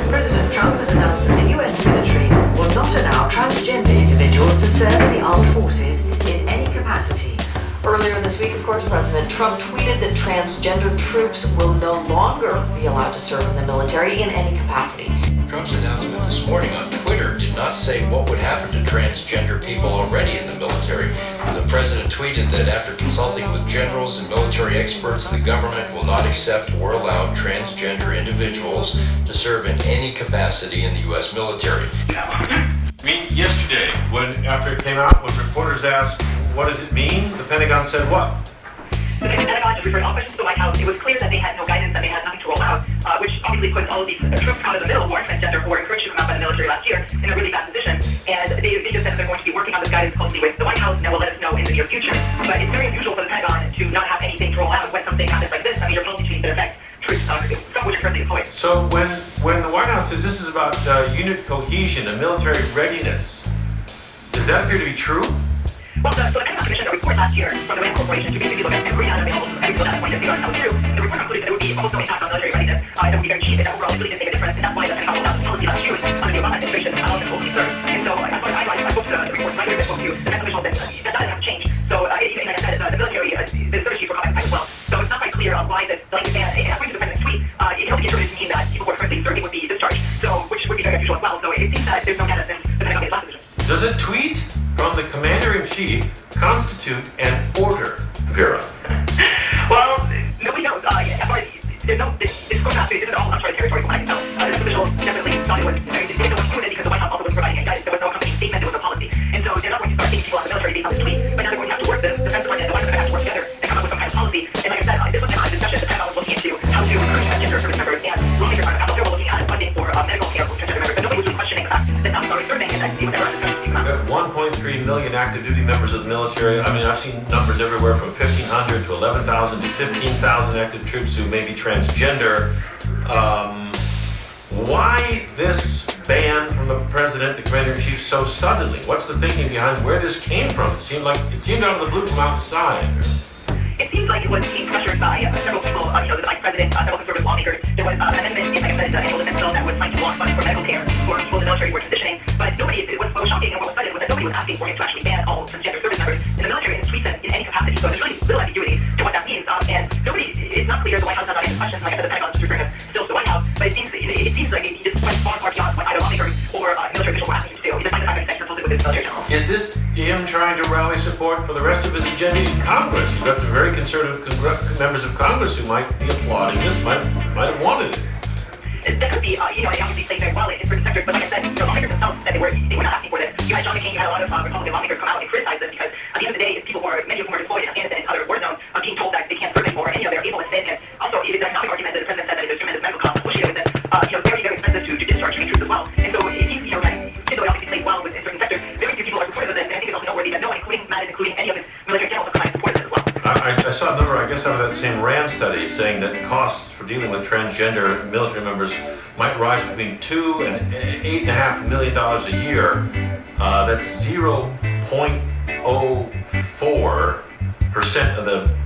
President Trump has announced that the US military will not allow transgender individuals to serve in the armed forces in any capacity. Earlier this week, of course, President Trump tweeted that transgender troops will no longer be allowed to serve in the military in any capacity. Trump's announcement this morning on Twitter did not say what would happen to transgender people already in the military. The president tweeted that after consulting with generals and military experts, the government will not accept or allow transgender individuals to serve in any capacity in the U.S. military. I mean, yesterday, after it came out, when reporters asked, what does it mean? The Pentagon said what? The Pentagon just referred all questions to the White House. It was clear that they had no guidance, that they had nothing to roll out, which obviously puts all of these troops out of the middle who are transgender, who were encouraged to come out by the military last year, in a really bad position. And they just said that they're going to be working on this guidance closely with the White House, and that will let us know in the near future. But it's very unusual for the Pentagon to not have anything to roll out when something happens like this. I mean, your policy change that affects troops, some which are currently deployed. So when the White House says this is about unit cohesion and military readiness, does that appear to be true? Well, so the Pentagon commissioned a report last year from the Rand Corporation to basically look at every data available, every data point to figure out how it's true. The report concluded that there would be almost no impact on military readiness. It would be very cheap, and that overall it really didn't make a difference, and that's why the Pentagon rolled out this policy last June under the Obama administration on all the served. And so I spoke to the report later that spoke to the next official that doesn't have changed. So like I said, the military, the service chief were commenting as well. So it's not quite clear why the language ban, and according to the president's tweet, it helped be interpreted to mean that people who are currently serving would be discharged, so which would be very unusual as well. So it seems that there's no data since the Pentagon made last decision. Does a tweet from the commander-in-chief constitute an order, Vera? Well, nobody knows. There's no, this goes back to, this is all uncharted territory from what I can tell. The next official definitely thought it was doing it because the White House also was providing guidance. There was no company statement, there was no policy. And so they're not going to start taking people out of the military based on this tweet, but now they're going to have to work, the Defense Department and the White House are going to have to work together and come up with some kind of policy. And like I said, this was a discussion. The Pentagon was looking into how to encourage transgender service members, and lawmakers are also looking at funding for medical care for transgender members, but nobody was really questioning the fact that now started serving and that it was never a discussion to come out. 1.3 million active duty members of the military. I mean, I've seen numbers everywhere from 1,500 to 11,000 to 15,000 active troops who may be transgender. Why this ban from the president, the commander-in-chief, so suddenly? What's the thinking behind where this came from? It seemed out of the blue from outside. It seems like it was being pressured by several people, the vice president, several conservative lawmakers. There was an amendment, like I said, in the defense bill that was trying to block funds for medical care for people in the military who were transitioning. But what was shocking and what was sudden was that nobody was asking for him to actually ban all transgender service members in the military and treat them in any capacity. So there's really little ambiguity to what that means. And it's not clear the White House has not answered questions. Like I said, the Pentagon is just referring us still to the White House. But it seems like he just went far beyond what either lawmakers or military officials were asking him to do. He just finds the private sector consulted with his military general. Is this him trying to rally support for the rest of his agenda in Congress? You've got some very conservative members of Congress who might be applauding this, might have wanted it. That could be, it obviously plays very well in certain sectors, but like I said, the lawmakers themselves said they were not asking for this. You had John McCain, you had a lot of Republican lawmakers come out and criticize this because at the end of the day, it's people many of whom are deployed in Afghanistan and other war zones are being told that they can't serve anymore, and they're able to sit. And also, the economic argument that the president said that there's tremendous medical costs associated with this, very, very expensive to discharge trained troops as well. And so it seems, even though it obviously plays well in certain sectors, very few people are supportive of this, and I think it's also noteworthy that no one, including Mattis, including any of his military generals, have come out and supported this as well. I saw a number, I guess, out of that same RAND study saying that costs for dealing with transgender military members might rise between $2 and $8.5 million a year. That's 0.04% of the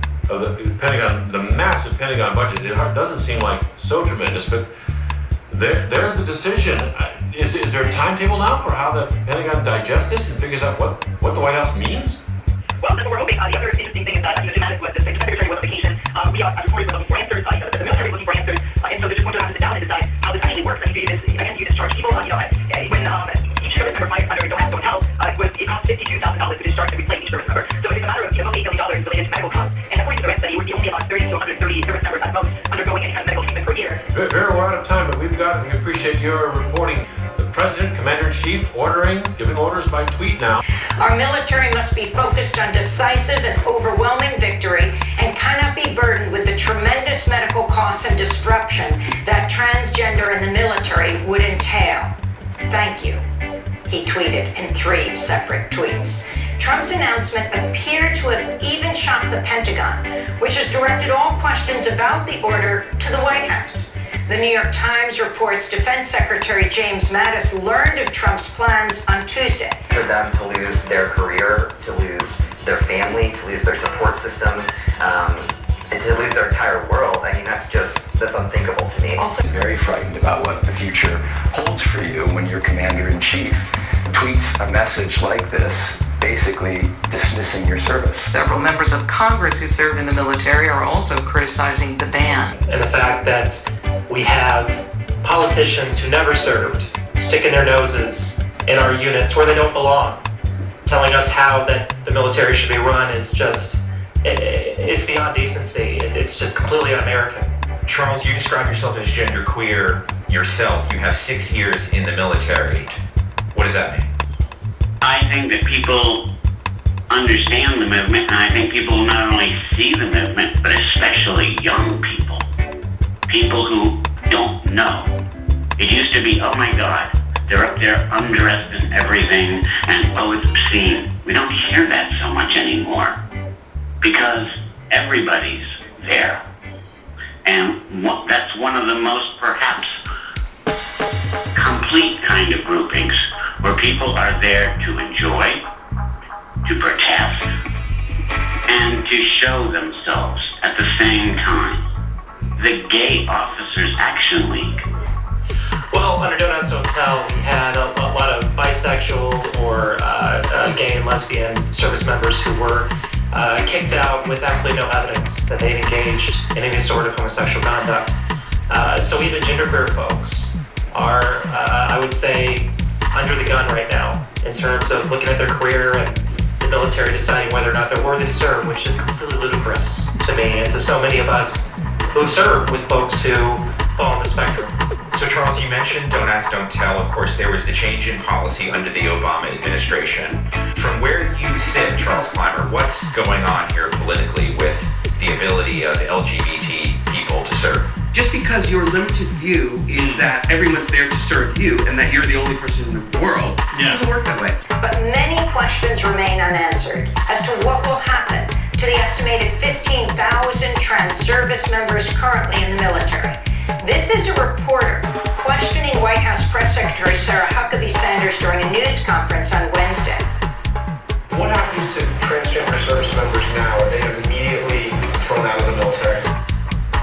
Pentagon, the massive Pentagon budget. It doesn't seem like so tremendous, but there's the decision. Is there a timetable now for how the Pentagon digests this and figures out what the White House means? Well, that's what we're hoping. The other interesting thing is that Jim Mattis was the Secretary was on vacation. We are reporters were looking for answers. The military was looking for answers, and so they're just going to have to sit down and decide how this actually works. I mean, you discharge people. When each service member applies under don't have to help, it costs $52,000 to discharge and replace each service member. So it's a matter of $8 million related to medical costs. And according to the RAND study, it would be only about 30 to 130 service members at most undergoing any kind of medical treatment per year. Very well out of time, but we appreciate your reporting. The President, Commander-in-Chief, giving orders by tweet now. Our military must be focused on decisive and overwhelming victory and cannot be burdened with the tremendous medical costs and disruption that transgender in the military would entail. Thank you, he tweeted in 3 separate tweets. Trump's announcement appeared to have even shocked the Pentagon, which has directed all questions about the order to the White House. The New York Times reports Defense Secretary James Mattis learned of Trump's plans on Tuesday. For them to lose their career, to lose their family, to lose their support system, and to lose their entire world, I mean, that's just That's unthinkable to me. Also, Very frightened about what the future holds for you when your commander-in-chief tweets a message like this, basically dismissing your service. Several members of Congress who serve in the military are also criticizing the ban. And the fact that we have politicians who never served sticking their noses in our units where they don't belong, telling us how that the military should be run is just, it's beyond decency. It's just completely un-American. Charles, you describe yourself as genderqueer yourself. You have 6 years in the military. What does that mean? I think that people understand the movement, and I think people not only see the movement, but especially young people. People who don't know. It used to be, oh my God, they're up there undressed and everything, and oh, it's obscene. We don't hear that so much anymore because everybody's there. And that's one of the most, perhaps, complete kind of groupings where people are there to enjoy, to protest, and to show themselves at the same time. The Gay Officers Action League. Well, under Don't Ask, Don't Tell, we had a lot of bisexual or gay and lesbian service members who were kicked out with absolutely no evidence that they'd engaged in any sort of homosexual conduct. So even genderqueer folks are, I would say, under the gun right now in terms of looking at their career and the military deciding whether or not they're worthy to serve, which is completely ludicrous to me and to so many of us who've served with folks who fall on the spectrum. So Charles, you mentioned Don't Ask, Don't Tell. Of course, there was the change in policy under the Obama administration. From where you sit, Charles Clymer, what's going on here politically with the ability of LGBT people to serve? Just because your limited view is that everyone's there to serve you and that you're the only person in the world, it doesn't work that way. But many questions remain unanswered as to what will happen to the estimated 15,000 trans service members currently in the military. This is a reporter questioning White House Press Secretary Sarah Huckabee Sanders during a news conference on Wednesday. What happens to transgender service members now? Are they immediately thrown out of the military?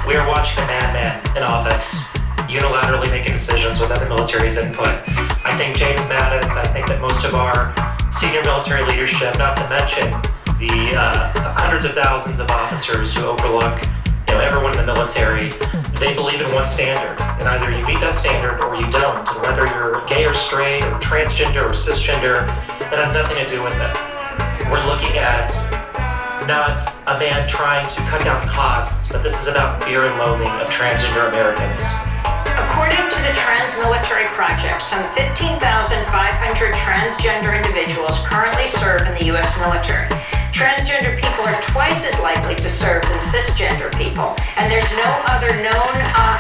We are watching a madman in office unilaterally making decisions without the military's input. I think James Mattis, I think that most of our senior military leadership, not to mention the hundreds of thousands of officers who overlook everyone in the military, they believe in one standard, and either you meet that standard or you don't. And whether you're gay or straight or transgender or cisgender, that has nothing to do with it. We're looking at not a man trying to cut down costs, but this is about fear and loathing of transgender Americans. According to the Trans Military Project, some 15,500 transgender individuals currently serve in the U.S. military. Transgender people are twice as likely to serve than cisgender people, and there's no other known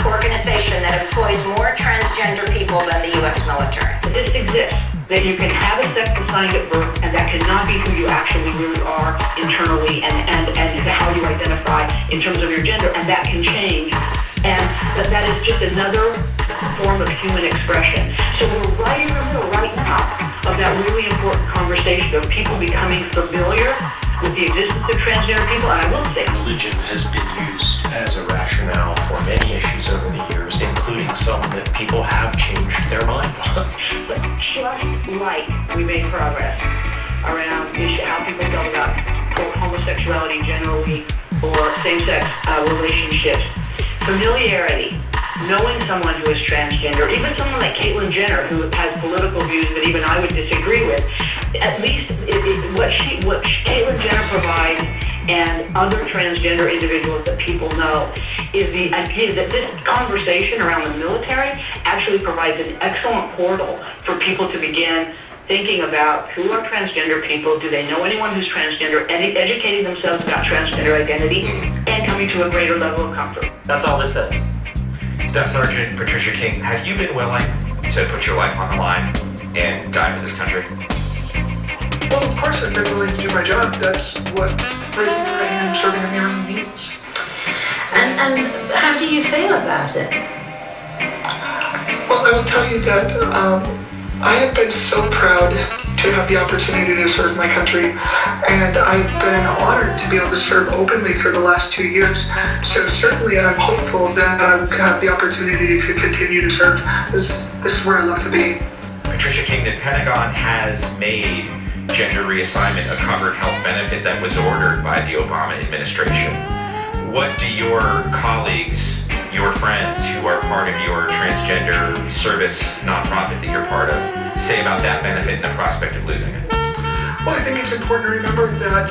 organization that employs more transgender people than the U.S. military. This exists, that you can have a sex assigned at birth, and that cannot be who you actually really are internally and how you identify in terms of your gender, and that can change. And that is just another form of human expression. So we're right in the middle right now of that really important conversation of people becoming familiar with the existence of transgender people. And I will say, Religion has been used as a rationale for many issues over the years, including some that people have changed their mind on. but just like we made progress around how people felt about homosexuality generally or same-sex relationships, familiarity, knowing someone who is transgender, even someone like Caitlyn Jenner, who has political views that even I would disagree with, at least what Caitlyn Jenner provides and other transgender individuals that people know is the idea that this conversation around the military actually provides an excellent portal for people to begin thinking about who are transgender people, do they know anyone who's transgender, and educating themselves about transgender identity, and coming to a greater level of comfort. That's all this is. Staff Sergeant Patricia King, have you been willing to put your life on the line and die for this country? Well, of course I've been willing to do my job. That's what raising your right hand and serving in the Army means. And how do you feel about it? Well, I will tell you that I have been so proud to have the opportunity to serve my country, and I've been honored to be able to serve openly for the last 2 years. So certainly I'm hopeful that I will have the opportunity to continue to serve. This is where I love to be. Patricia King, the Pentagon has made gender reassignment a covered health benefit that was ordered by the Obama administration. What do your colleagues, your friends who are part of your transgender service nonprofit that you're part of, say about that benefit and the prospect of losing it? Well, I think it's important to remember that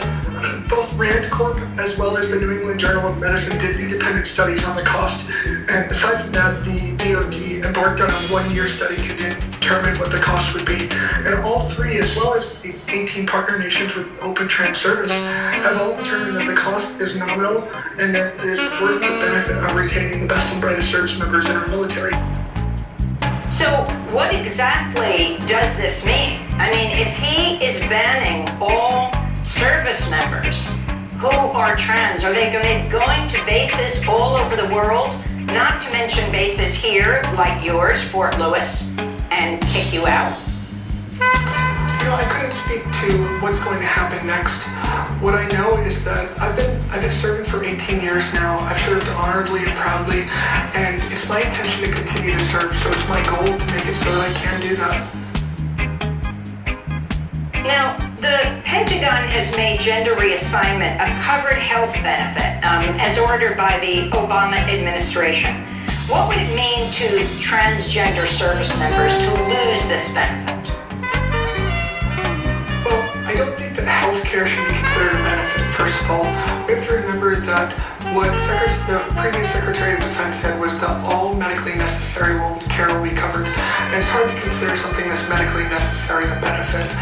both Rand Corp as well as the New England Journal of Medicine did independent studies on the cost. And aside from that, the DoD embarked on a 1-year study to determine what the cost would be. And all three, as well as the 18 partner nations with open trans service, have all determined that the cost is nominal and that it is worth the benefit of retaining the best and brightest service members in our military. So what exactly does this mean? I mean, if he is banning all service members who are trans, are they going to bases all over the world, not to mention bases here like yours, Fort Lewis, and kick you out? You know, I couldn't speak to what's going to happen next. What I know is that I've been serving for 18 years now. I've served honorably and proudly, and it's my intention to continue to serve, so it's my goal to make it so that I can do that. Now, the Pentagon has made gender reassignment a covered health benefit, as ordered by the Obama administration. What would it mean to transgender service members to lose this benefit? Well, I don't think that healthcare should be considered a benefit, first of all. We have to remember that what the previous Secretary of Defense said was that all medically necessary care will be covered. And it's hard to consider something that's medically necessary a benefit.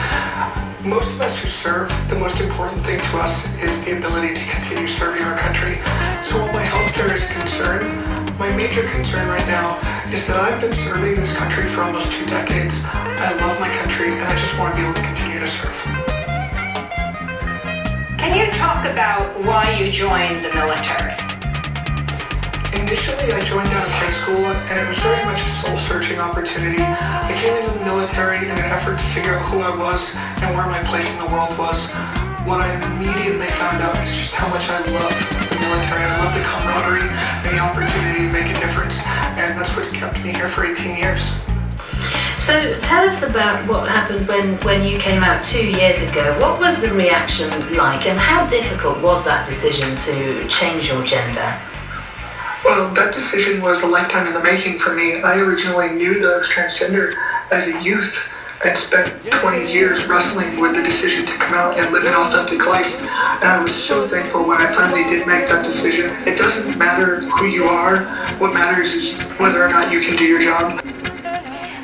Most of us who serve, the most important thing to us is the ability to continue serving our country. So while my healthcare is a concern, my major concern right now is that I've been serving this country for almost 2 decades. I love my country, and I just want to be able to continue to serve. Can you talk about why you joined the military? Initially, I joined out of high school, and it was very much a soul-searching opportunity. I came into the military in an effort to figure out who I was and where my place in the world was. What I immediately found out is just how much I love the military. I love the camaraderie and the opportunity to make a difference, and that's what's kept me here for 18 years. So tell us about what happened when you came out 2 years ago. What was the reaction like, and how difficult was that decision to change your gender? Well, that decision was a lifetime in the making for me. I originally knew that I was transgender as a youth and spent 20 years wrestling with the decision to come out and live an authentic life. And I was so thankful when I finally did make that decision. It doesn't matter who you are. What matters is whether or not you can do your job.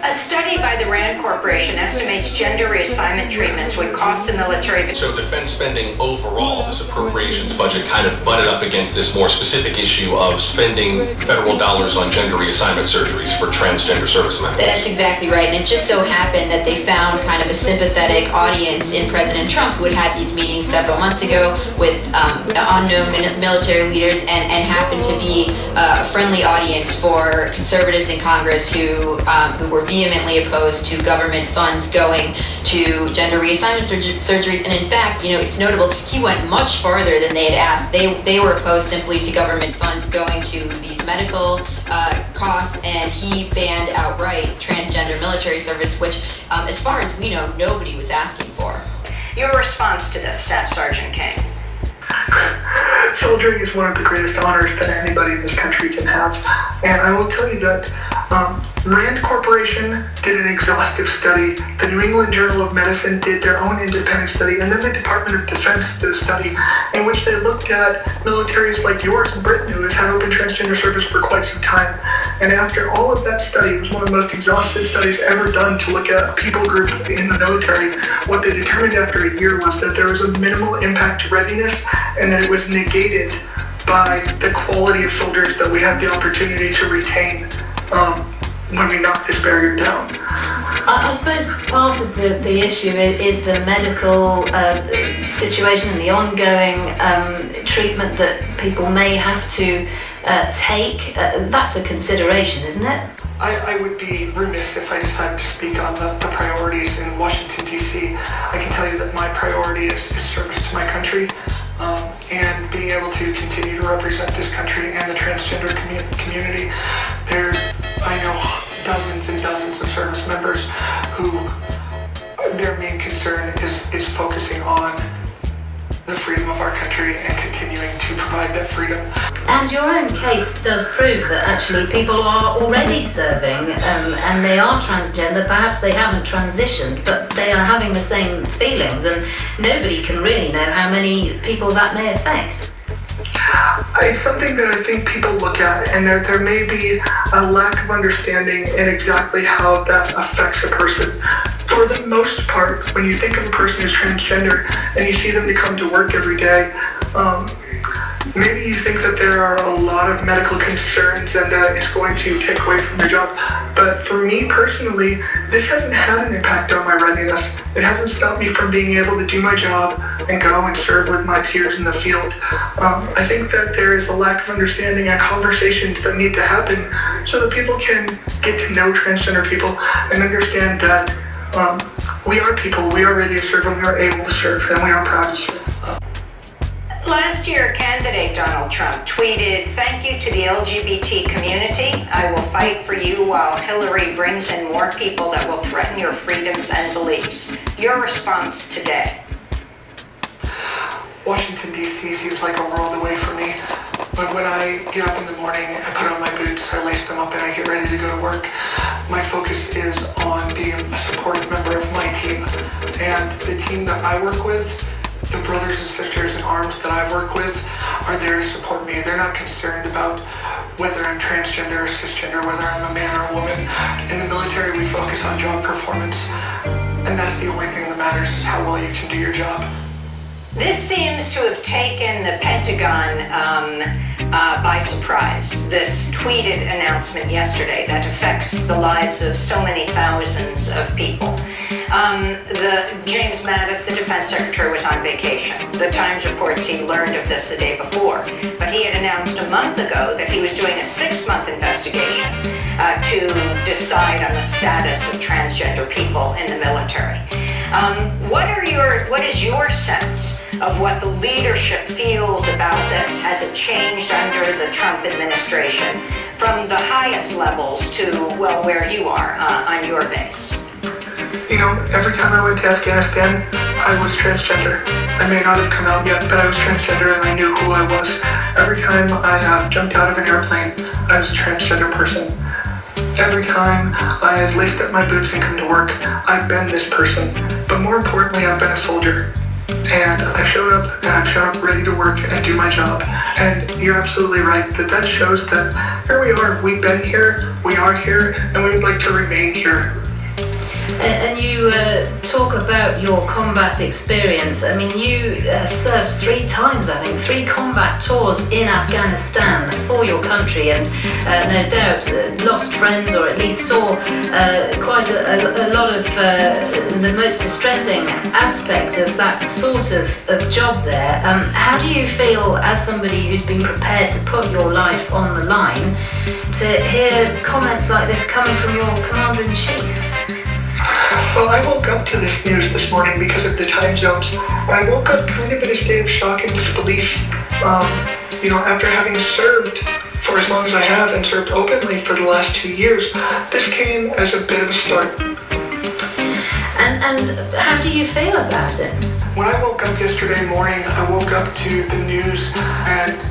A study by the Rand Corporation estimates gender reassignment treatments would cost the military. So defense spending overall, this appropriations budget kind of butted up against this more specific issue of spending federal dollars on gender reassignment surgeries for transgender service members. That's exactly right. And it just so happened that they found kind of a sympathetic audience in President Trump, who had these meetings several months ago with unknown military leaders, and happened to be a friendly audience for conservatives in Congress who were vehemently opposed to government funds going to gender reassignment surgeries. And in fact, you know, it's notable, he went much farther than they had asked. They were opposed simply to government funds going to these medical costs, and he banned outright transgender military service, which, as far as we know, nobody was asking for. Your response to this, Staff Sergeant King? Soldiering is one of the greatest honors that anybody in this country can have. And I will tell you that Rand Corporation did an exhaustive study. The New England Journal of Medicine did their own independent study. And then the Department of Defense did a study in which they looked at militaries like yours in Britain, who has had open transgender service for quite some time. And after all of that study, it was one of the most exhaustive studies ever done to look at a people group in the military. What they determined after a year was that there was a minimal impact to readiness, and that it was negated by the quality of soldiers that we have the opportunity to retain when we knock this barrier down. I suppose part of the issue is the medical situation and the ongoing treatment that people may have to take? That's a consideration, isn't it? I would be remiss if I decided to speak on the priorities in Washington, D.C. I can tell you that my priority is service to my country and being able to continue to represent this country and the transgender community. I know dozens and dozens of service members who their main concern is focusing on the freedom of our country and continuing to provide that freedom. And your own case does prove that actually people are already serving and they are transgender. Perhaps they haven't transitioned, but they are having the same feelings, and nobody can really know how many people that may affect. It's something that I think people look at, and there may be a lack of understanding in exactly how that affects a person. For the most part, when you think of a person who's transgender and you see them to come to work every day, maybe you think that there are a lot of medical concerns and that it's going to take away from their job. But for me personally, this hasn't had an impact on my readiness. It hasn't stopped me from being able to do my job and go and serve with my peers in the field. I think that there is a lack of understanding and conversations that need to happen so that people can get to know transgender people and understand that we are people, we are ready to serve, and we are able to serve, and we are proud to serve. Last year, candidate Donald Trump tweeted, "Thank you to the LGBT community. I will fight for you while Hillary brings in more people that will threaten your freedoms and beliefs." Your response today? Washington, D.C. seems like a world away from me. But when I get up in the morning, I put on my boots, I lace them up, and I get ready to go to work, my focus is on being a supportive member of my team. And the team that I work with, the brothers and sisters in arms that I work with, are there to support me. They're not concerned about whether I'm transgender or cisgender, whether I'm a man or a woman. In the military, we focus on job performance, and that's the only thing that matters, is how well you can do your job. This seems to have taken the Pentagon by surprise, this tweeted announcement yesterday that affects the lives of so many thousands of people. James Mattis, the defense secretary, was on vacation. The Times reports he learned of this the day before, but he had announced a month ago that he was doing a 6-month investigation to decide on the status of transgender people in the military. What is your sense of what the leadership feels about this? Has it changed under the Trump administration from the highest levels to, well, where you are on your base? You know, every time I went to Afghanistan, I was transgender. I may not have come out yet, but I was transgender and I knew who I was. Every time I jumped out of an airplane, I was a transgender person. Every time I've laced up my boots and come to work, I've been this person. But more importantly, I've been a soldier. And I've shown up, and I've shown up ready to work and do my job. And you're absolutely right, that shows that here we are, we've been here, we are here, and we would like to remain here. And you talk about your combat experience. I mean, you served 3 times, I think, 3 combat tours in Afghanistan for your country, and no doubt lost friends, or at least saw quite a lot of the most distressing aspect of that sort of job there. How do you feel, as somebody who's been prepared to put your life on the line, to hear comments like this coming from your Commander-in-Chief? Well, I woke up to this news this morning because of the time zones. I woke up kind of in a state of shock and disbelief. After having served for as long as I have and served openly for the last 2 years, this came as a bit of a start. And how do you feel about it? When I woke up yesterday morning, I woke up to the news, and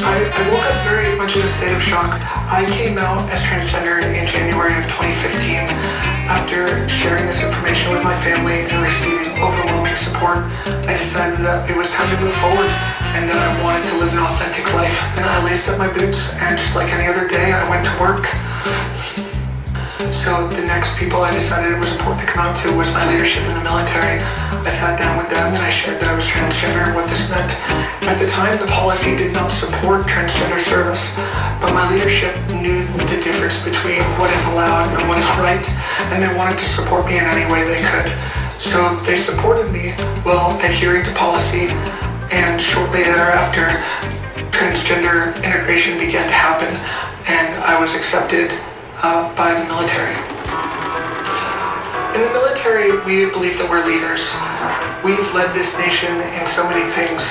I woke up very much in a state of shock. I came out as transgender in January of 2015. After sharing this information with my family and receiving overwhelming support, I decided that it was time to move forward and that I wanted to live an authentic life. And I laced up my boots, and just like any other day, I went to work. So the next people I decided it was important to come out to was my leadership in the military. I sat down with them and I shared that I was transgender and what this meant. At the time, the policy did not support transgender service, but my leadership knew the difference between what is allowed and what is right, and they wanted to support me in any way they could. So they supported me while adhering to policy, and shortly thereafter, transgender integration began to happen, and I was accepted by the military. In the military, we believe that we're leaders. We've led this nation in so many things.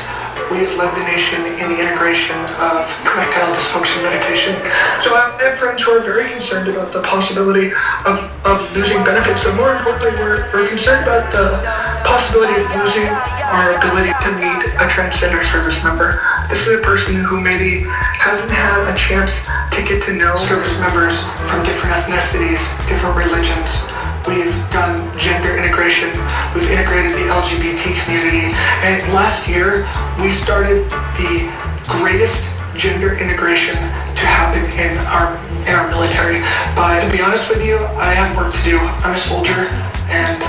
We've led the nation in the integration of erectile dysfunction medication. So I have friends who are very concerned about the possibility of losing benefits, but more importantly, we're concerned about the possibility of losing our ability to meet a transgender service member. This is a person who maybe hasn't had a chance to get to know service members from different ethnicities, different religions. We've done gender integration, we've integrated the LGBT community, and last year we started the greatest gender integration to happen in our military. But to be honest with you, I have work to do. I'm a soldier, and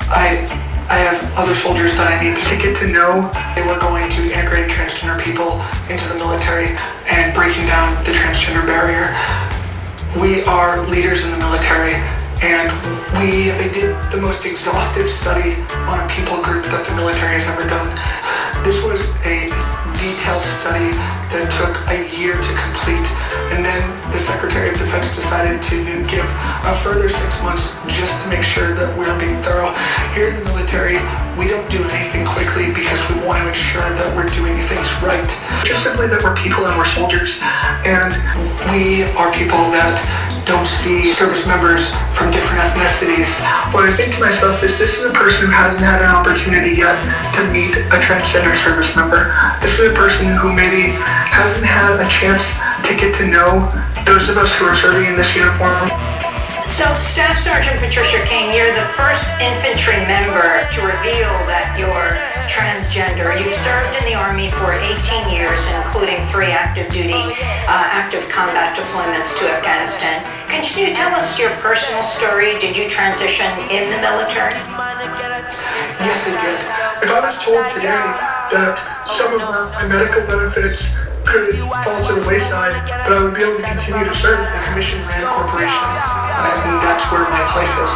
I have other soldiers that I need to get to know. We're going to integrate transgender people into the military and breaking down the transgender barrier. We are leaders in the military, and they did the most exhaustive study on a people group that the military has ever done. This was a detailed study that took a year to complete, and then the Secretary of Defense decided to give a further 6 months just to make sure that we're being thorough. Here in the military, we don't do anything quickly because we want to ensure that we're doing things right. Just simply that we're people and we're soldiers, and we are people that don't see service members from different ethnicities. What I think to myself is this is a person who hasn't had an opportunity yet to meet a transgender service member. This is a person who maybe hasn't had a chance to get to know those of us who are serving in this uniform. So, Staff Sergeant Patricia King, you're the first infantry member to reveal that you're transgender. You've served in the Army for 18 years, including 3 active combat deployments to Afghanistan. Can you tell us your personal story? Did you transition in the military? Yes, I did. If I was told today that some of my medical benefits could fall to the wayside, but I would be able to continue to serve the Commission Rand Corporation, and that's where my place is.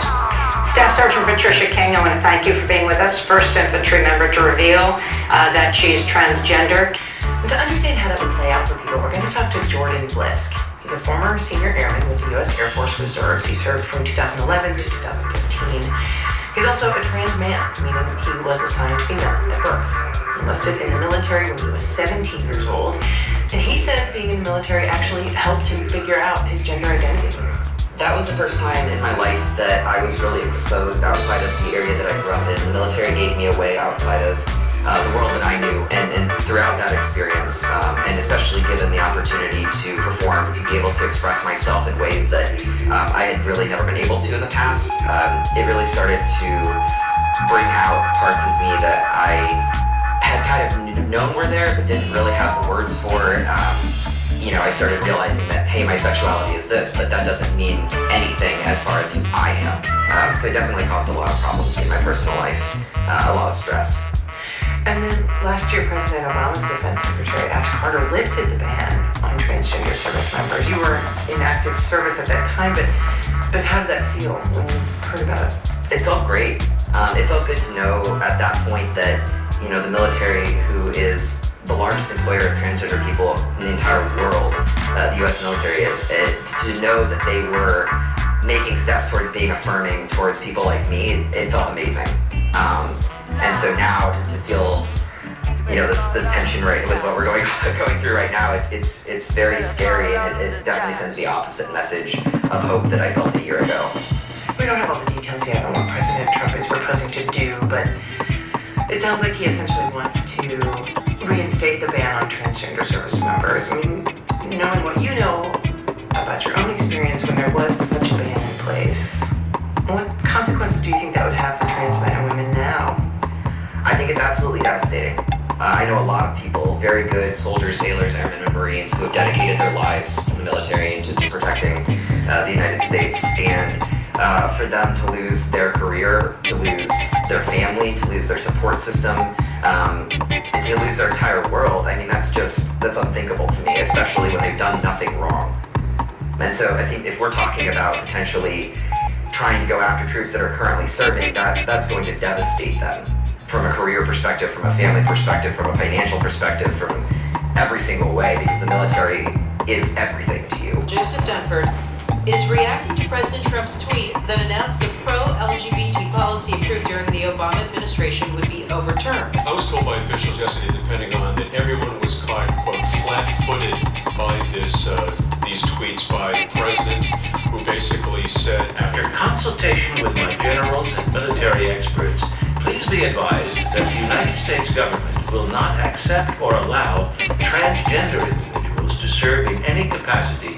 Staff Sergeant Patricia King, I want to thank you for being with us, first infantry member to reveal that she's transgender. And to understand how that would play out for people, we're going to talk to Jordan Blisk. He's a former senior airman with the U.S. Air Force Reserves. He served from 2011 to 2015. He's also a trans man, meaning he was assigned female at birth. He enlisted in the military when he was 17 years old, and he says being in the military actually helped him figure out his gender identity. That was the first time in my life that I was really exposed outside of the area that I grew up in. The military gave me a way outside of the world that I knew, and throughout that experience, and especially given the opportunity to perform, to be able to express myself in ways that I had really never been able to in the past, it really started to bring out parts of me that I had kind of known were there, but didn't really have the words for. I started realizing that, hey, my sexuality is this, but that doesn't mean anything as far as who I am. So it definitely caused a lot of problems in my personal life, a lot of stress. And then last year, President Obama's Defense Secretary Ash Carter lifted the ban on transgender service members. You were in active service at that time, but how did that feel when you heard about it? It felt great. It felt good to know at that point that, the military, who is the largest employer of transgender people in the entire world, the U.S. military is, to know that they were making steps towards being affirming towards people like me, it felt amazing. And so now to feel, this tension right with what we're going through right now, it's very scary, and it definitely sends the opposite message of hope that I felt a year ago. We don't have all the details yet on what President Trump is proposing to do, but it sounds like he essentially wants to reinstate the ban on transgender service members. I mean, knowing what you know about your own experience when there was such a ban in place, what consequences do you think that would have for trans men and women now? I think it's absolutely devastating. I know a lot of people, very good soldiers, sailors, airmen, and Marines, who have dedicated their lives to the military and to protecting the United States. And for them to lose their career, to lose their family, to lose their support system, and to lose their entire world, I mean, that's unthinkable to me, especially when they've done nothing wrong. And so I think if we're talking about potentially trying to go after troops that are currently serving, that's going to devastate them from a career perspective, from a family perspective, from a financial perspective, from every single way because the military is everything to you. Joseph Dunford is reacting to President Trump's tweet that announced the pro-LGBT policy approved during the Obama administration would be overturned. I was told by officials yesterday at the Pentagon that everyone was caught, quote, flat-footed by these tweets by the president, who basically said, after consultation with my generals and military experts, please be advised that the United States government will not accept or allow transgender individuals to serve in any capacity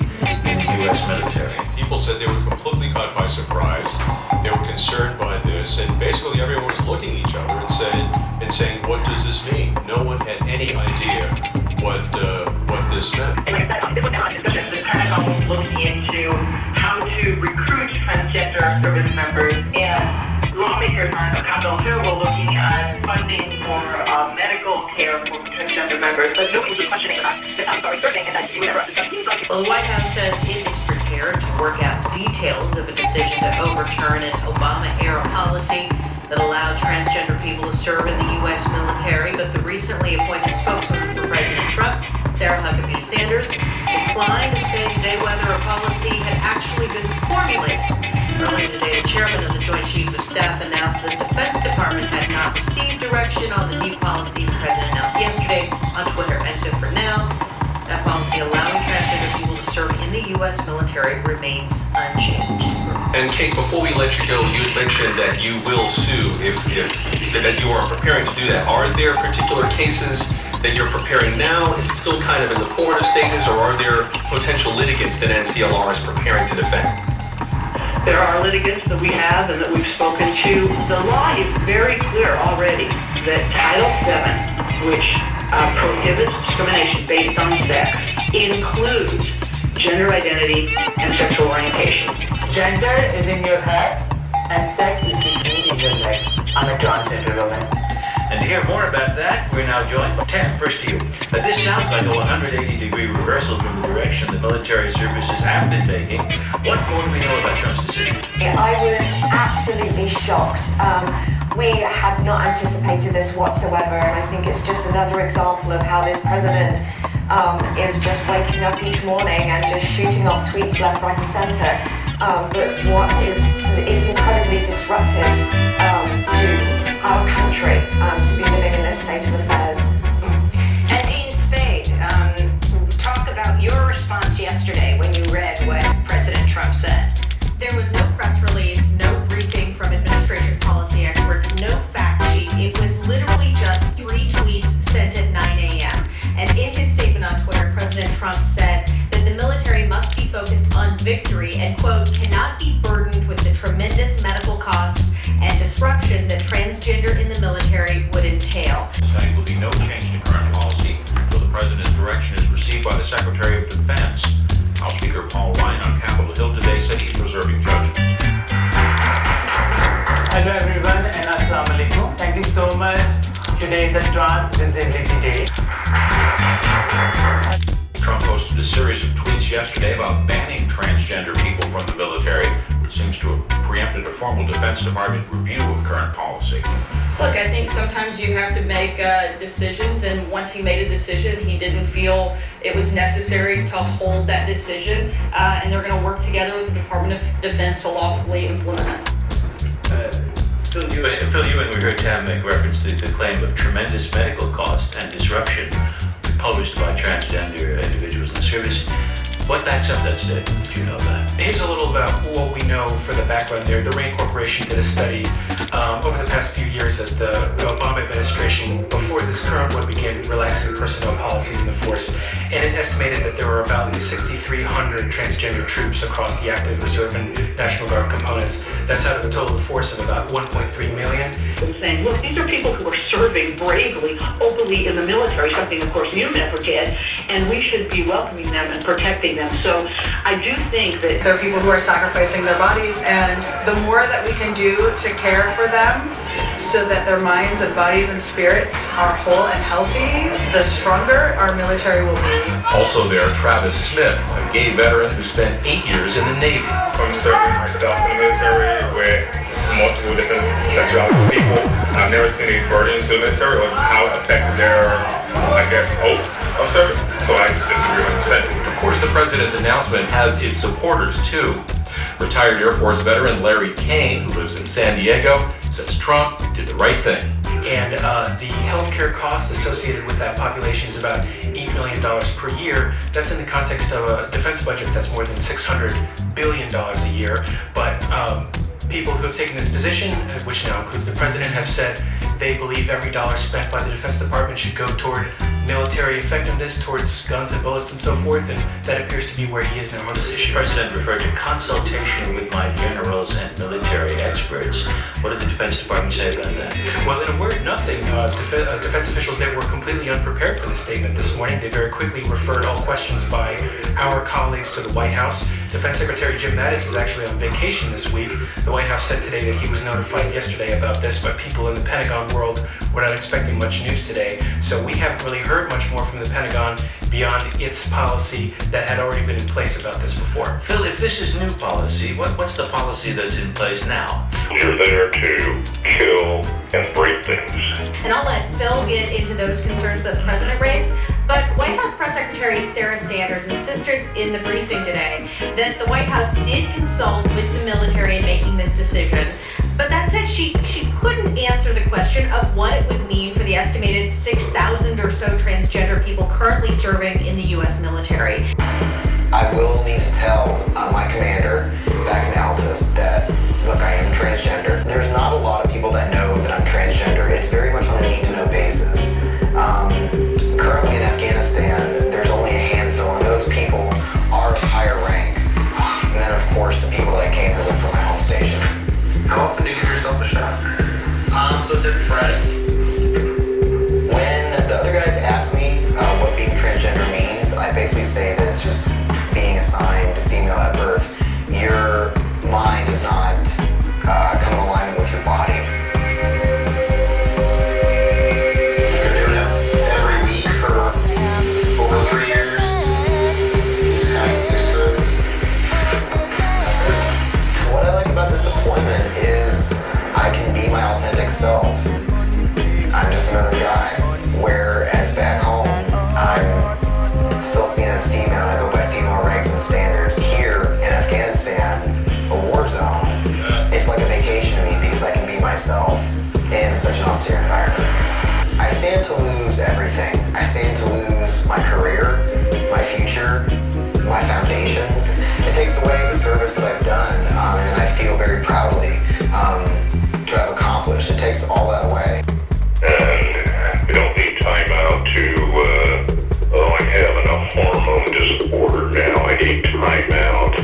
in the U.S. military. People said they were completely caught by surprise. They were concerned by this, and basically everyone was looking at each other and saying, "What does this mean?" No one had any idea what this meant. And like I said, this was not a discussion. The Pentagon was looking into how to recruit transgender service members, and lawmakers on Capitol Hill were looking at funding for medical care for transgender members, but nobody was questioning that. I'm sorry, certain, and that you would never understand. Well, the White House says it is prepared to work out details of a decision to overturn an Obama-era policy that allowed transgender people to serve in the U.S. military, but the recently appointed spokeswoman for President Trump, Sarah Huckabee Sanders, declined to say today whether a policy had actually been formulated. Earlier today, the chairman of the Joint Chiefs of Staff announced the Defense Department had not received direction on the new policy the president announced yesterday on Twitter. And so for now, that policy allowing transgender people to serve in the U.S. military remains unchanged. And Kate, before we let you go, you had mentioned that you will sue if that you are preparing to do that. Are there particular cases that you're preparing now? Is it still kind of in the formative stages, or are there potential litigants that NCLR is preparing to defend? There are litigants that we have and that we've spoken to. The law is very clear already that Title VII, which prohibits discrimination based on sex, includes gender identity and sexual orientation. Gender is in your head and sex is between your legs. I'm a transgender woman. And to hear more about that, we're now joined by Tam. First to you. This sounds like a 180-degree reversal from the direction the military services have been taking. What more do we know about Trump's decision? I was absolutely shocked. We had not anticipated this whatsoever, and I think it's just another example of how this president is just waking up each morning and just shooting off tweets left, right, and center. But what is incredibly disruptive to our country to be living in this state of affairs. And Dean Spade, talk about your response yesterday when you read what President Trump said. There was no press release, no briefing from administration policy experts, no fact sheet. It was literally just 3 tweets sent at 9 a.m. And in his statement on Twitter, President Trump said that the military must be focused on victory and, quote, cannot be burdened with the tremendous medical costs and disruption that transgender in the military would entail. There will be no change to current policy until the president's direction is received by the Secretary of Defense. House Speaker Paul Ryan on Capitol Hill today said he's reserving judgment. Hello everyone and Assalamu alaikum. Thank you so much. Today is the Trans Visibility Day. Trump posted a series of tweets yesterday about banning transgender people from the military, which seems to have preempted a formal Defense Department review of current policy. Look, I think sometimes you have to make decisions, and once he made a decision, he didn't feel it was necessary to hold that decision, and they're going to work together with the Department of Defense to lawfully implement it. Phil Ewing, we heard Tam make reference to the claim of tremendous medical cost and disruption posed by transgender individuals in the service. What backs up that statement? Do you know that? Here's a little about what we know for the background there. The Rain Corporation did a study over the past few years as the Obama administration, before this current one, began relaxing personnel policies in the force. And it estimated that there were about 6,300 transgender troops across the active reserve and National Guard components. That's out of a total force of about 1.3 million. Saying, look, these are people who are serving bravely, openly in the military, something, of course, you never did, and we should be welcoming them and protecting them. So I do think that there are people who are sacrificing their bodies, and the more that we can do to care for them so that their minds and bodies and spirits are whole and healthy, the stronger our military will be. Also there, Travis Smith, a gay veteran who spent 8 years in the Navy. From serving myself in the military with multiple different sexuality people, I've never seen a burden to the military or how it affected their, hope of service. So I just disagree with what you Of course, the president's announcement has its supporters, too. Retired Air Force veteran Larry Kane, who lives in San Diego, says Trump did the right thing. And the healthcare cost associated with that population is about $8 million per year. That's in the context of a defense budget that's more than $600 billion a year. But people who have taken this position, which now includes the president, have said they believe every dollar spent by the Defense Department should go toward military effectiveness, towards guns and bullets and so forth, and that appears to be where he is now on this issue. The President referred to consultation with my generals and military experts. What did the Defense Department say about that? Well, in a word, nothing. Defense officials there were completely unprepared for this statement this morning. They very quickly referred all questions by our colleagues to the White House. Defense Secretary Jim Mattis is actually on vacation this week. The White House said today that he was notified yesterday about this, but people in the Pentagon world were not expecting much news today. So we haven't really heard much more from the Pentagon beyond its policy that had already been in place about this before. Phil, if this is new policy, what's the policy that's in place now? You're there to kill and break things. And I'll let Phil get into those concerns that the president raised. But White House Press Secretary Sarah Sanders insisted in the briefing today that the White House did consult with the military in making this decision. But that said, she couldn't answer the question of what it would mean for the estimated 6,000 or so transgender people currently serving in the U.S. military. I will need to tell my commander back in Altus that, look, I am transgender. There's not a lot of people that know that I'm transgender. It's very much on a need-to-know basis. Currently in Afghanistan, there's only a handful, and those people are of higher rank. And then, of course, the people that I came visit from my home station. How often do you give yourself a shot? So it's every Friday. When the other guys ask me what being transgender means, I basically say that it's just being assigned female at birth. Your mind does not come in alignment with your body. You're doing it every week for over 3 years. Just kind of used to it. What I like about this deployment is I can be my authentic self. I'm just another guy. Whereas back home, I'm still seen as female. I go by female regs and standards. Here in Afghanistan, a war zone, it's like a vacation to me because I can be myself in such an austere environment. I stand to lose everything. I stand to lose my career, my future, my foundation. It takes away the service that I've done, and I feel very proudly to have accomplished. It takes all that away. And we don't need time out to, I'm having a hormone disorder now. I need time out.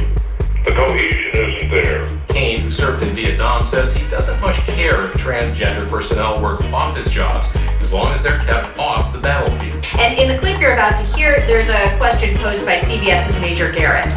The cohesion isn't there. Kane, who served in Vietnam, says he doesn't much care if transgender personnel work office jobs as long as they're kept off the battlefield. And in the clip you're about to hear, there's a question posed by CBS's Major Garrett.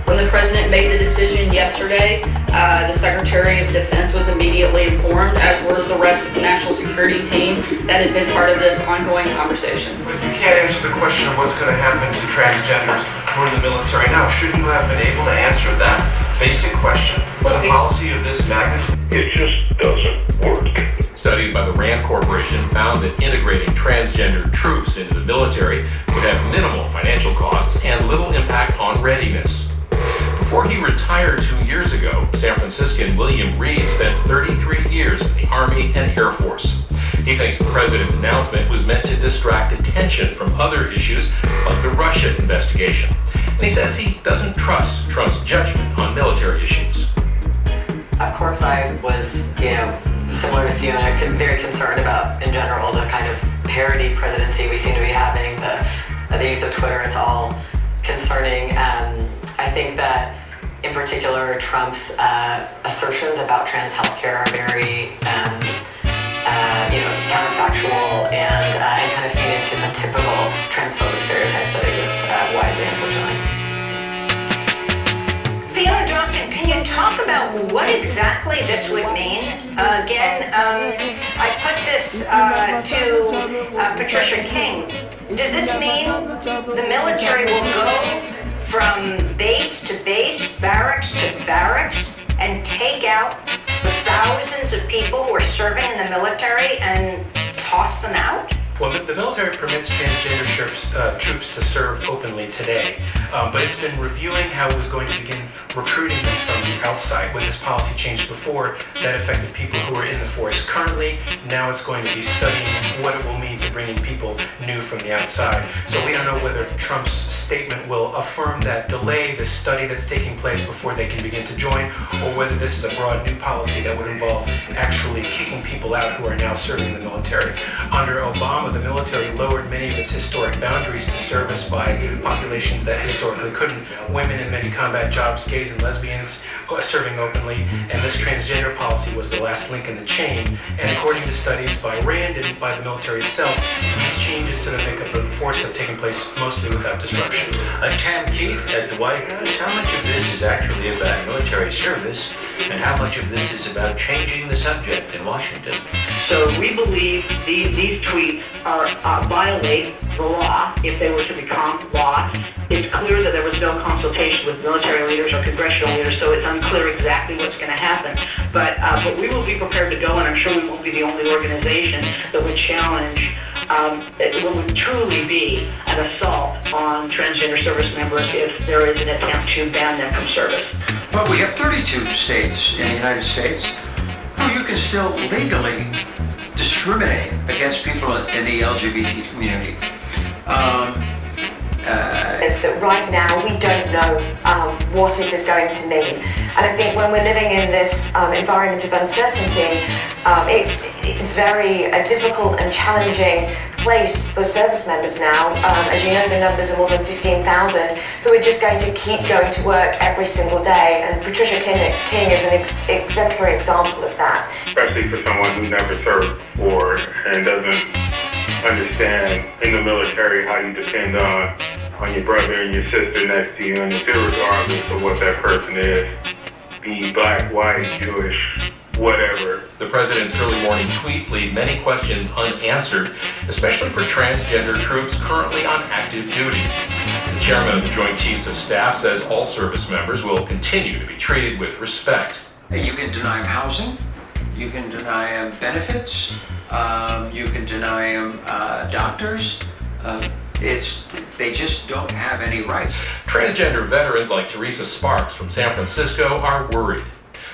When the president made the decision yesterday, the Secretary of Defense was immediately informed, as were the rest of the national security team that had been part of this ongoing conversation. But you can't answer the question of what's going to happen to transgenders who are in the military now. Shouldn't you have been able to answer that basic question with a policy of this magnitude? It just doesn't work. Studies by the RAND Corporation found that integrating transgender troops into the military would have minimal financial costs and little impact on readiness. Before he retired 2 years ago, San Franciscan William Reed spent 33 years in the Army and Air Force. He thinks the president's announcement was meant to distract attention from other issues like the Russia investigation. And he says he doesn't trust Trump's judgment on military issues. Of course, I was, similar to you, and I'm very concerned about, in general, the kind of parody presidency we seem to be having, the use of Twitter. It's all concerning. I think that, in particular, Trump's assertions about trans healthcare are very, counterfactual and kind of feed into some typical transphobic stereotypes that exist widely, unfortunately. Fiona Johnson, can you talk about what exactly this would mean? Again, I put this to Patricia King. Does this mean the military will go from base to base, barracks to barracks, and take out the thousands of people who are serving in the military and toss them out? Well, the military permits transgender troops to serve openly today, but it's been reviewing how it was going to begin recruiting them from the outside. When this policy changed before, that affected people who were in the force currently. Now it's going to be studying what it will mean to bring in people new from the outside. So we don't know whether Trump's statement will affirm that, delay the study that's taking place before they can begin to join, or whether this is a broad new policy that would involve actually kicking people out who are now serving in the military. Under Obama, the military lowered many of its historic boundaries to service by populations that historically couldn't. Women in many combat jobs, gays and lesbians serving openly, and this transgender policy was the last link in the chain. And according to studies by RAND and by the military itself, these changes to the makeup of the force have taken place mostly without disruption. Tam Keith at the White House, how much of this is actually about military service, and how much of this is about changing the subject in Washington? So we believe these tweets violate the law if they were to become law. It's clear that there was no consultation with military leaders or congressional leaders, so it's unclear exactly what's going to happen. But we will be prepared to go, and I'm sure we won't be the only organization that would challenge what would truly be an assault on transgender service members if there is an attempt to ban them from service. Well, we have 32 states in the United States where you can still legally discriminate against people in the LGBT community. Is that right now we don't know what it is going to mean. And I think when we're living in this environment of uncertainty, it's very difficult and challenging place for service members now. As you know, the numbers are more than 15,000 who are just going to keep going to work every single day. And Patricia King is an exemplary example of that. Especially for someone who never served before and doesn't understand in the military how you depend on your brother and your sister next to you, and it's irregardless of what that person is, be black, white, Jewish, whatever. The president's early morning tweets leave many questions unanswered, especially for transgender troops currently on active duty. The chairman of the Joint Chiefs of Staff says all service members will continue to be treated with respect. You can deny them housing, you can deny them benefits, you can deny them doctors. They just don't have any rights. Transgender veterans like Teresa Sparks from San Francisco are worried.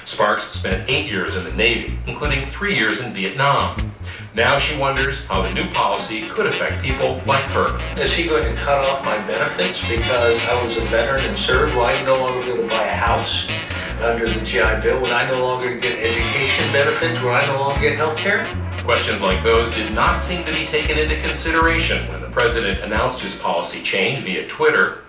Sparks spent 8 years in the Navy, including 3 years in Vietnam. Now she wonders how the new policy could affect people like her. Is he going to cut off my benefits because I was a veteran and served? Will I no longer be able to buy a house under the GI Bill? Will I no longer get education benefits? Will I no longer get health care? Questions like those did not seem to be taken into consideration when the president announced his policy change via Twitter.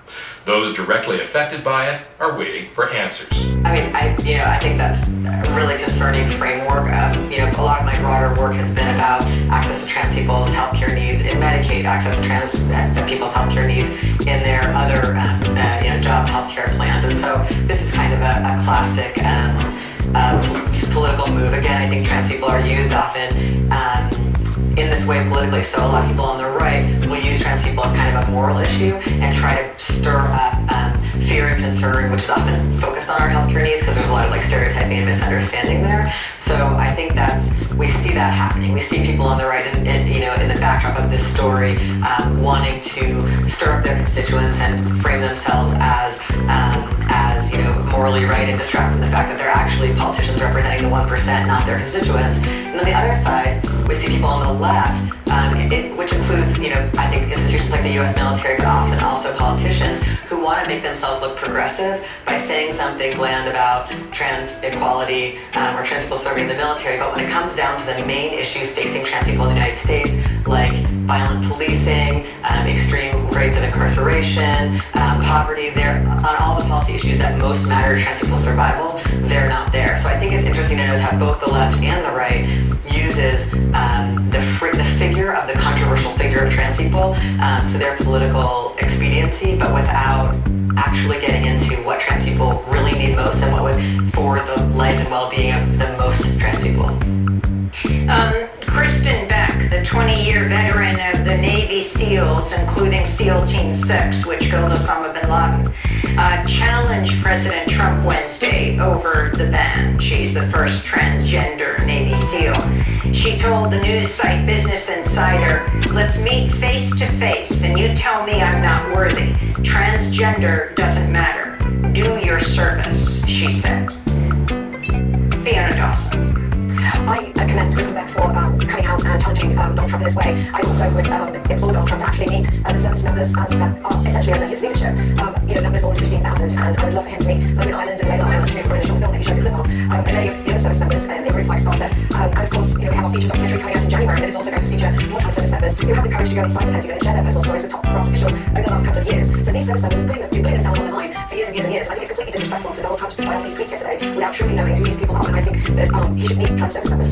Those directly affected by it are waiting for answers. I mean, I think that's a really concerning framework. A lot of my broader work has been about access to trans people's healthcare needs in Medicaid, access to trans people's healthcare needs in their other, job healthcare plans. And so this is kind of a classic political move. Again, I think trans people are used often in this way politically. So a lot of people on the right will use trans people as kind of a moral issue and try to stir up fear and concern, which is often focused on our healthcare needs because there's a lot of stereotyping and misunderstanding there. So I think we see that happening. We see people on the right, in the backdrop of this story, wanting to stir up their constituents and frame themselves as morally right and distract from the fact that they're actually politicians representing the 1%, not their constituents. And on the other side, we see people on the left, which includes, I think institutions like the U.S. military, but often also politicians who want to make themselves look progressive by saying something bland about trans equality or trans people serving in the military. But when it comes down to the main issues facing trans people in the United States, like violent policing, extreme rates of incarceration, poverty, on all the policy issues that most matter to trans people's survival, they're not there. So I think it's interesting to notice how both the left and the right uses the figure of the controversial figure of trans people to their political expediency, but without actually getting into what trans people really need most and what would for the life and well-being of the most trans people. Kristen Beck, the 20-year veteran of the Navy SEALs, including SEAL Team 6, which killed Osama bin Laden, challenged President Trump Wednesday yesterday over the ban. She's the first transgender Navy SEAL. She told the news site Business Insider, "Let's meet face to face and you tell me I'm not worthy. Transgender doesn't matter. Do your service," she said. Fiona Dawson. I commend Kristen Beck for coming out and challenging Donald Trump in this way. I also would implore Donald Trump to actually meet the service members that are essentially under his leadership. Numbers more than 15,000, and I would love for him to meet Logan Island and Layla Island, who were in a short film that he showed the clip of, and many of the other service members in groups like Sparta. And of course, we have our feature documentary coming out in January that is also going to feature more trans service members who have the courage to go inside the Pentagon and share their personal stories with top brass officials over the last couple of years. So these service members have been putting themselves on the line for years and years and years. I think it's completely disrespectful for Donald Trump to fire off these tweets yesterday without truly knowing who these people are, and I think that he should meet trans service members.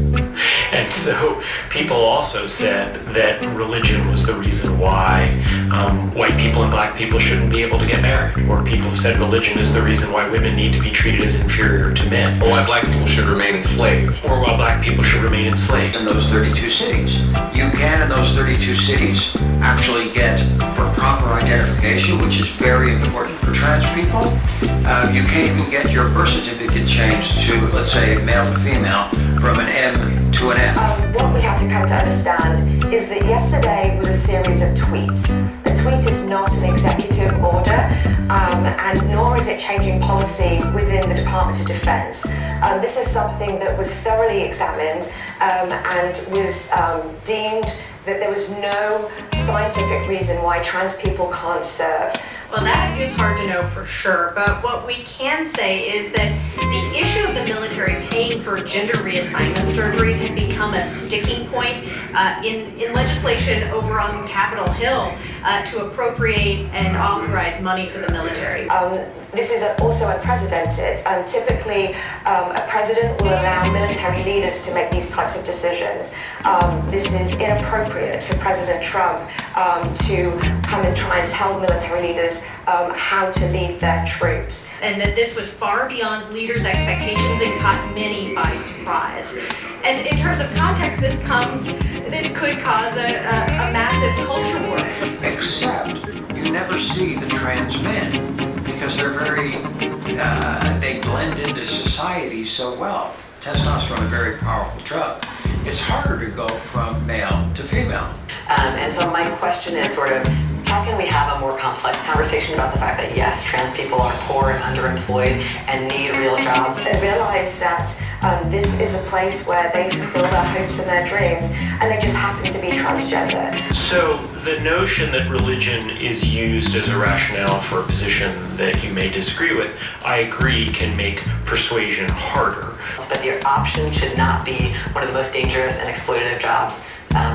And so people also said that religion was the reason why white people and black people shouldn't be able to get married. Or people said religion is the reason why women need to be treated as inferior to men. Or why black people should remain enslaved. Or why black people should remain enslaved. In those 32 cities. You can, in those 32 cities, actually get for proper identification, which is very important for trans people. You can even get your birth certificate changed to, let's say, male to female, from an M to an F. What we have to come to understand is that yesterday was a series of tweets. A tweet is not an executive order, and nor is it changing policy within the Department of Defense. This is something that was thoroughly examined and was deemed that there was no scientific reason why trans people can't serve. Well, that is hard to know for sure, but what we can say is that the issue of the military paying for gender reassignment surgeries had become a sticking point in legislation over on Capitol Hill to appropriate and authorize money for the military. This is also unprecedented. Typically, a president will allow military leaders to make these types of decisions. This is inappropriate for President Trump to come and try and tell military leaders how to lead their troops. And that this was far beyond leaders' expectations and caught many by surprise. And in terms of context, this could cause a massive culture war. Except you never see the trans men because they're they blend into society so well. Testosterone, a very powerful drug. It's harder to go from male to female. And so my question is sort of, how can we have a more complex conversation about the fact that yes, trans people are poor and underemployed and need real jobs? And realize that this is a place where they fulfill their hopes and their dreams, and they just happen to be transgender. So the notion that religion is used as a rationale for a position that you may disagree with, I agree, can make persuasion harder. But the option should not be one of the most dangerous and exploitative jobs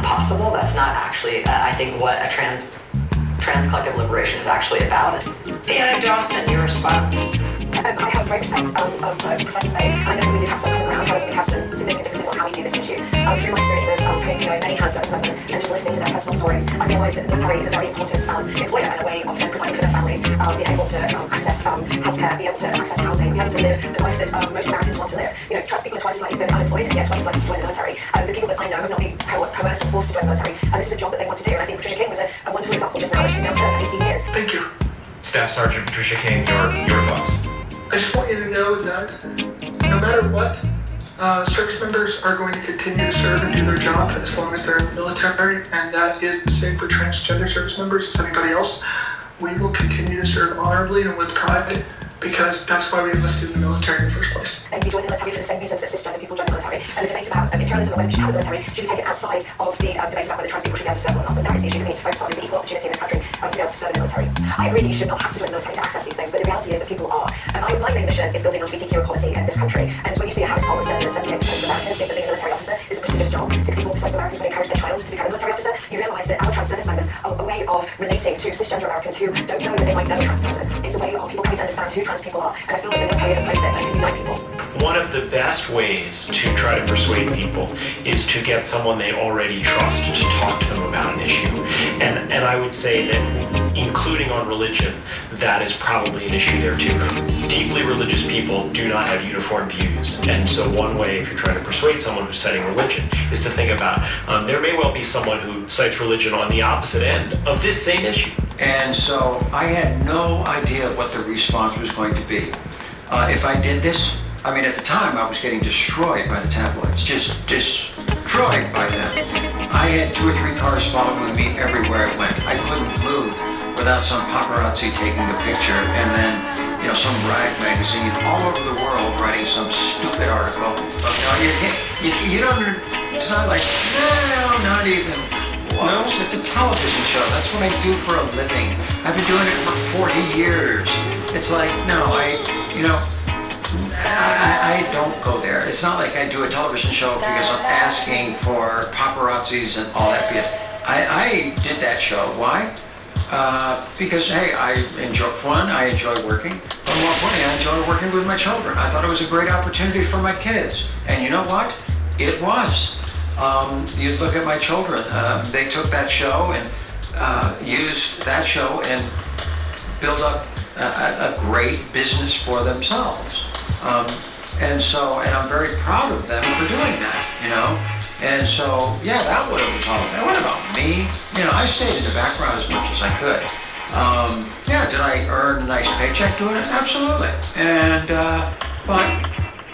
possible. That's not actually, I think, what a trans collective liberation is actually about. Fiona Dawson, your response. I have great respect of Professor May. I know we did have some common ground, however we have some significant differences on how we view this issue. Through my experience of coming to know many trans service members and just listening to their personal stories, I realised that the military is a very important employer and a way of them providing for their families, being able to access healthcare, be able to access housing, be able to live the life that most Americans want to live. Trans people are twice as likely to be unemployed and yet twice as likely to join the military. The people that I know have not been coerced or forced to join the military, and this is a job that they want to do. And I think Patricia King was a wonderful example just now. She's now served for 18 years. Thank you. Staff Sergeant Patricia King, your thoughts. I just want you to know that no matter what, service members are going to continue to serve and do their job as long as they're in the military, and that is the same for transgender service members as anybody else. We will continue to serve honorably and with pride because that's why we enlisted in the military in the first place. They join the military for the same reasons that cisgender people join the military. And the debate about imperialism and whether we should have the military should be taken outside of the debate about whether trans people should be able to serve or not. And that is the issue that we need to focus on, is the equal opportunity in this country to be able to serve in the military. I agree that you should not have to join the military to access these things, but the reality is that people are. My main mission is building LGBTQ equality in this country. And when you see a Harris poll that says that 78% of Americans think that being a military officer is a prestigious job, 64% of Americans would encourage their child to become a military officer, you realise that our trans service members are a way of relating to cisgender Americans who don't know that they might know a trans person. It's a way of people coming to understand who trans people are. And I feel like the military is a place that can unite people. One of the best ways to try to persuade people is to get someone they already trust to talk to them about an issue. And I would say that, including on religion, that is probably an issue there too. Deeply religious people do not have uniform views. And so one way, if you're trying to persuade someone who's citing religion, is to think about, there may well be someone who cites religion on the opposite end of this same issue. And so I had no idea what the response was going to be. if I did this. I mean, at the time, I was getting destroyed by the tabloids, just destroyed by them. I had 2 or 3 cars following me everywhere I went. I couldn't move without some paparazzi taking a picture, and then, you know, some rag magazine all over the world writing some stupid article. But no, you don't, it's not like, no, not even close. It's a television show. That's what I do for a living. I've been doing it for 40 years. It's like, no, I don't go there. It's not like I do a television show because I'm asking for paparazzis and all that. I did that show. Why? Because, hey, I enjoy fun, I enjoy working, but more importantly, I enjoy working with my children. I thought it was a great opportunity for my kids. And you know what? It was. You look at my children. They took that show and used that show and built up a great business for themselves. And I'm very proud of them for doing that, you know. And so, yeah, that what it was all about. It wasn't about me. You know, I stayed in the background as much as I could. Yeah, did I earn a nice paycheck doing it? Absolutely. And, but,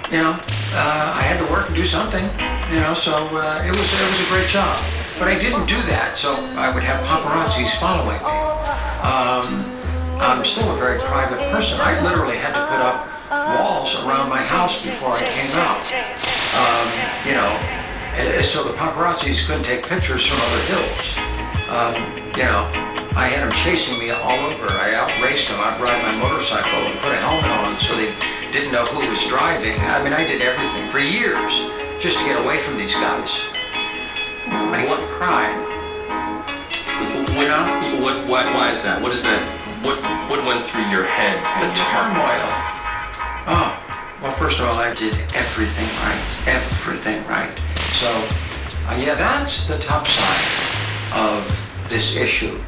you know, I had to work and do something, you know, so it was a great job. But I didn't do that, so I would have paparazzis following me. I'm still a very private person. I literally had to put up walls around my house before I came out. You know, so the paparazzis couldn't take pictures from other hills. You know, I had them chasing me all over. I outraced them. I'd ride my motorcycle and put a helmet on so they didn't know who was driving. I mean, I did everything for years just to get away from these guys. What crime? You know? Why is that? What is that? What went through your head? The turmoil. Oh, well, first of all, I did everything right. Everything right. So, yeah, that's the tough side of this issue.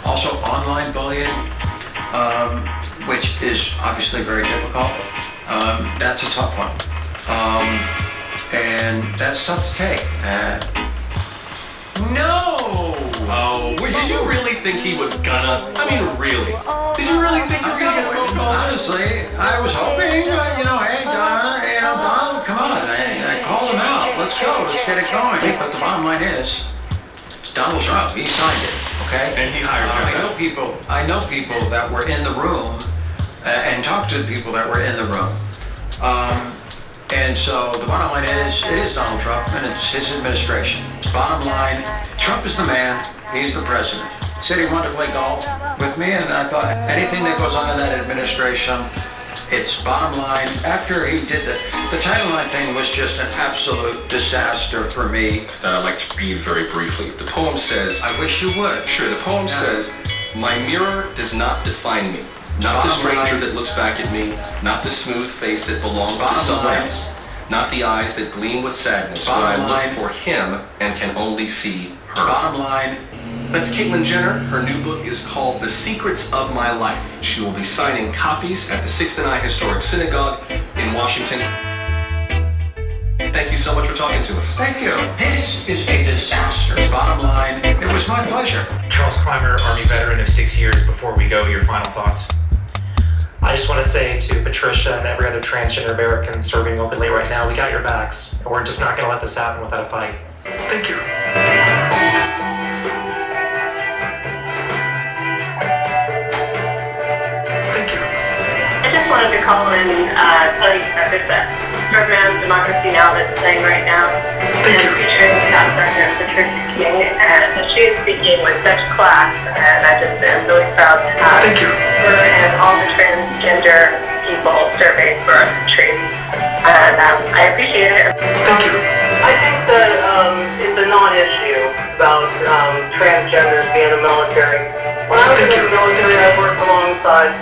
Also, online bullying, which is obviously very difficult. That's a tough one. And that's tough to take. No! Oh, did you really think he was gonna? I mean, really? Did you really think you were gonna get a phone call? Honestly, I was hoping, you know, hey, Donald, come on. I called him out. Let's go. Let's get it going. But the bottom line is, it's Donald Trump. He signed it, okay? And he hired himself. I know people that were in the room and talked to the people that were in the room. And so the bottom line is, it is Donald Trump and it's his administration. Bottom line, Trump is the man, he's the president. Said he wanted to play golf with me, and I thought anything that goes on in that administration, it's bottom line. After he did the Title IX thing was just an absolute disaster for me. I'd like to read very briefly. The poem says, I wish you would. Sure, the poem says, my mirror does not define me. Not the stranger that looks back at me, not the smooth face that belongs to someone else, not the eyes that gleam with sadness when I look for him and can only see her. Bottom line. That's Caitlyn Jenner. Her new book is called The Secrets of My Life. She will be signing copies at the 6th and I Historic Synagogue in Washington. Thank you so much for talking to us. Thank you. This is a disaster. Bottom line, it was my pleasure. Charles Clymer, Army veteran of 6 years. Before we go, your final thoughts? I just want to say to Patricia and every other transgender American serving openly right now, we got your backs. And we're just not going to let this happen without a fight. Thank you. Thank you. I just wanted to call in and tell you that there's a program, Democracy Now!, that's playing right now. And featuring Staff Sergeant Patricia King. And she is speaking with such class. And I just am really proud to have her and all the transgender people serving for our country. And I appreciate it. Thank you. I think that it's a non-issue about transgenders being in the military. When I was in the military, I worked alongside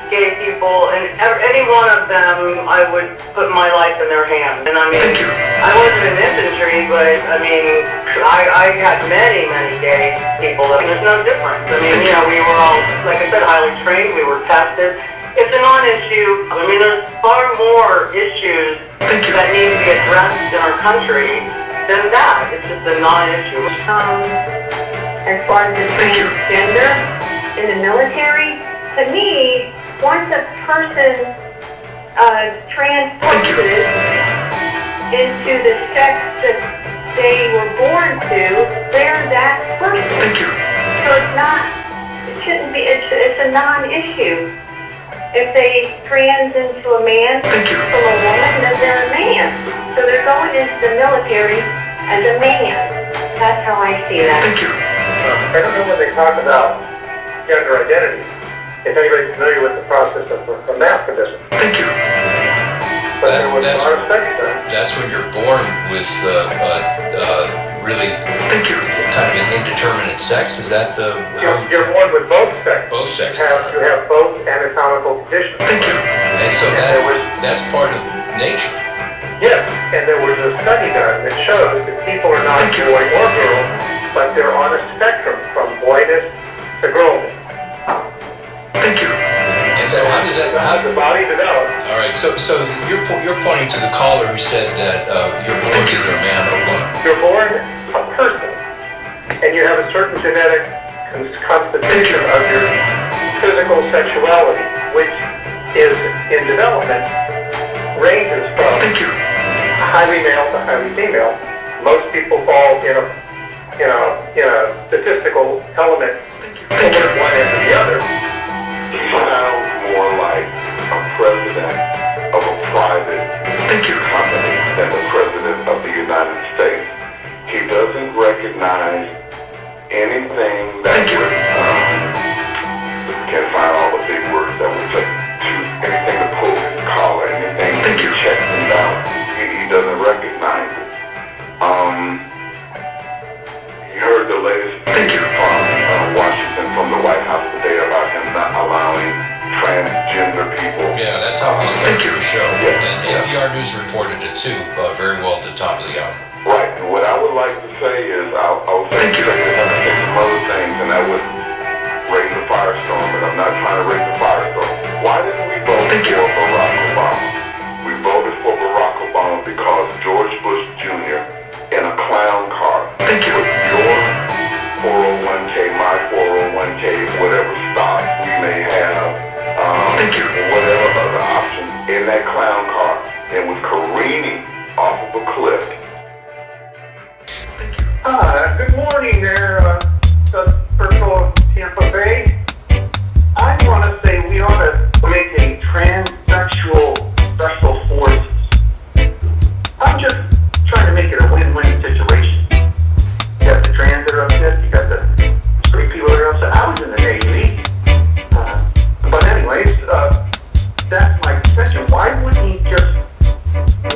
gay people, and any one of them, I would put my life in their hands. And I mean, I wasn't in infantry, but I mean, I had many gay people. I mean, there's no difference. I mean, you know, we were all, like I said, highly trained. We were tested. It's a non-issue. I mean, there's far more issues that need to be addressed in our country than that. It's just a non-issue. As far as the transgender in the military, to me, once a person transposes into the sex that they were born to, they're that person. Thank you. So it shouldn't be, it's a non-issue. If they trans into a man from a woman, then they're a man. So they're going into the military as a man. That's how I see that. Thank you. I don't know when they talk about gender identity, if anybody's familiar with the process of hermaphroditism. Thank you. But there was a lot of studies done. That's when you're born with really kind of an indeterminate sex. Is that You're born with both sexes. Both sexes. You have both anatomical conditions. And so that's part of nature. Yes, and there was a study done that shows that people are not boy or girl, but they're on a spectrum from boyness to girlness. Thank you. And so how does that? How the body develops? All right. So you're pointing to the caller who said that you're born either a man or a woman. You're born a person, and you have a certain genetic constitution of your physical sexuality, which is in development, ranges from highly male to highly female. Most people fall in a statistical element towards one end or the other. He sounds more like a president of a private company than the president of the United States. He doesn't recognize anything that would, can't find all the big words that would say, anything to pull his collar, anything to check him down. He doesn't recognize it. You heard the latest from Washington, from the White House today about him not allowing transgender people. Yeah, that's how we started the show. And NPR News reported it too, very well at the top of the hour. Right. And what I would like to say is, I was saying some other things, and that would raise a firestorm, but I'm not trying to raise a firestorm. Why didn't we vote for Barack Obama? We voted for Barack Obama because George Bush Jr. in a clown car with your 401k, my 401k, whatever stocks we may have, whatever other options in that clown car, and was careening off of a cliff. Good morning there, the person of Tampa Bay. I want to say we ought to make a transsexual special forces. I'm just trying to make it a win-win situation. You got the trans that are upset, you got the straight people that are upset. I was in the Navy. But anyways, that's my question. Why wouldn't he just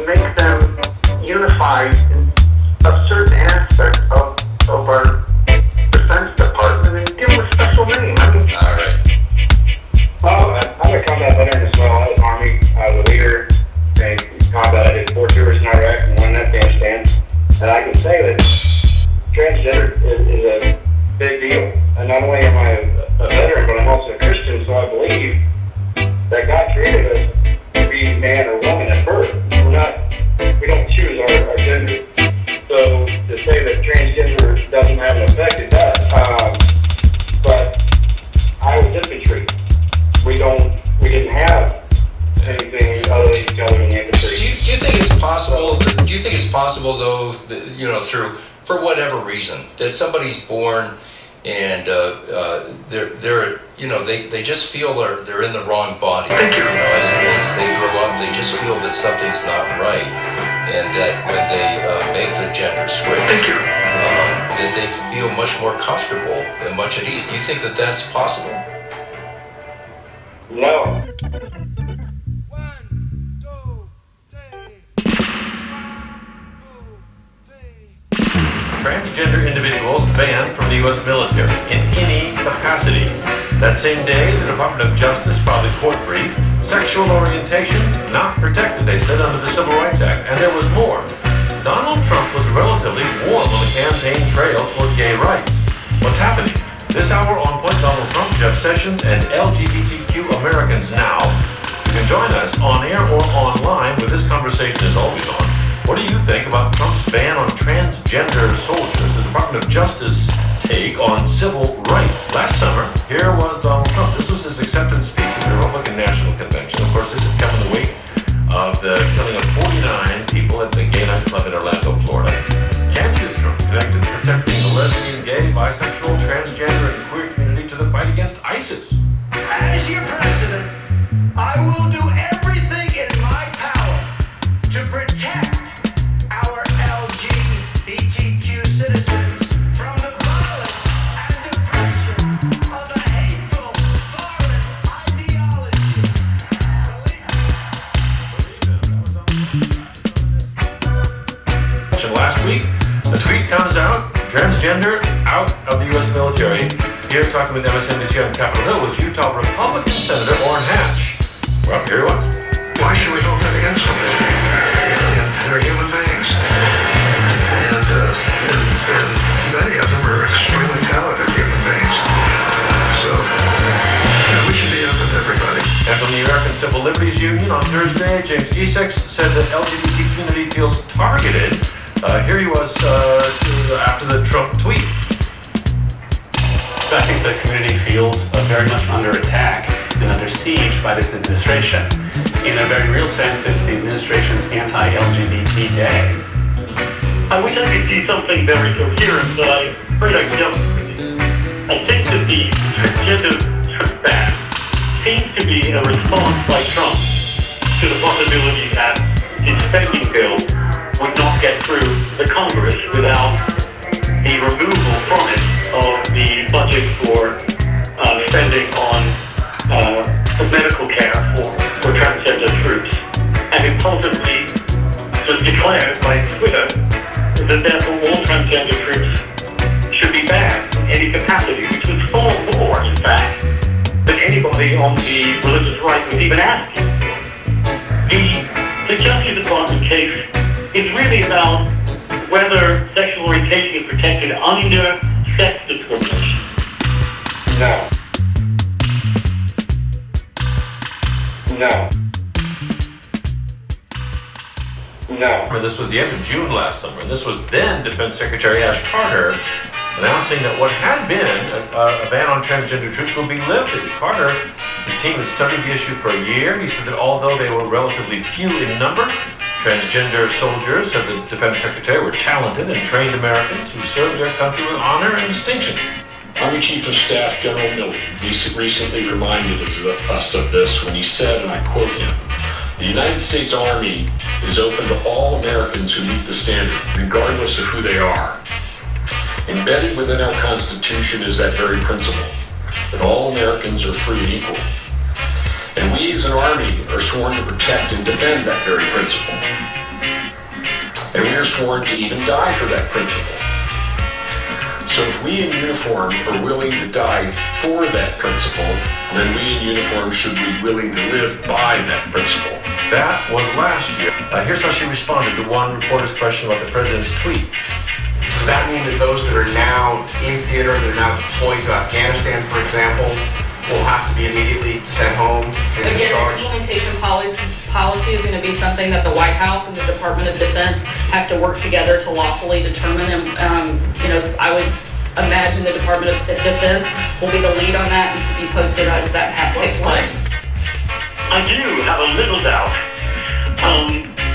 make them unified in a certain aspect of our Defense Department and give them a special name? I mean, all right. Well, I'm a combat veteran as well. I was Army. I was a leader in combat. I did 4 tours in Iraq and 1 in Afghanistan. And I can say that transgender is a big deal. And not only am I a veteran, but I'm also a Christian, so I believe that God created us to be man or woman at birth. We don't choose our gender. So to say that transgender doesn't have an effect, it does. But I was infantry. We didn't have anything other than each other in the infantry. Do you think it's possible? Do you think it's possible, though, that, for whatever reason, that somebody's born and they just feel they're in the wrong body. As they grow up, they just feel that something's not right, and that when they make the gender switch, that they feel much more comfortable and much at ease. Do you think that that's possible? No. Transgender individuals banned from the U.S. military in any capacity. That same day, the Department of Justice filed a court brief. Sexual orientation not protected, they said, under the Civil Rights Act. And there was more. Donald Trump was relatively warm on the campaign trail toward gay rights. What's happening? This hour on Point, Donald Trump, Jeff Sessions, and LGBTQ Americans Now. You can join us on air or online, where this conversation is always on. What do you think about Trump's ban on transgender soldiers, the Department of Justice take on civil rights? Last summer, here was Donald Trump. This was his acceptance speech at the Republican comes out, transgender out of the U.S. military. Here talking with MSNBC on Capitol Hill was Utah Republican Senator Orrin Hatch. Well, here he was. Why should we hold that against them? They're human beings. And many of them are extremely talented human beings. So, we should be up with everybody. And from the American Civil Liberties Union on Thursday, James Essex said that LGBT community feels targeted. Here he was after the Trump tweet. I think the community feels very much under attack and under siege by this administration. In a very real sense, it's the administration's anti-LGBT day. I wish I could see something very coherent, but I'm afraid I don't. I think that the transgender ban seems to be a response by Trump to the possibility that his spending bill would not get through the Congress without the removal from it of the budget for spending on medical care for transgender troops, and impulsively was declared by Twitter that therefore all transgender troops should be banned in any capacity, which was far more, in fact, than anybody on the religious right was even asking. The Justice Department case is really about whether sexual orientation is protected under sex discrimination. No. This was the end of June last summer. This was then Defense Secretary Ash Carter announcing that what had been a ban on transgender troops will be lifted. Carter, his team had studied the issue for a year. He said that although they were relatively few in number, transgender soldiers, said the Defense Secretary, were talented and trained Americans who served their country with honor and distinction. Army Chief of Staff General Milley recently reminded us of this when he said, and I quote him, "The United States Army is open to all Americans who meet the standard, regardless of who they are. Embedded within our Constitution is that very principle, that all Americans are free and equal. And we as an Army are sworn to protect and defend that very principle. And we are sworn to even die for that principle. So if we in uniform are willing to die for that principle, then we in uniform should be willing to live by that principle." That was last year. Here's how she responded to one reporter's question about the president's tweet. Does that mean that those that are now in theater, that are now deployed to Afghanistan, for example, will have to be immediately sent home and Again, discharged? implementation policy is going to be something that the White House and the Department of Defense have to work together to lawfully determine. And, I would imagine the Department of Defense will be the lead on that and be posted as that takes place. I do have a little doubt.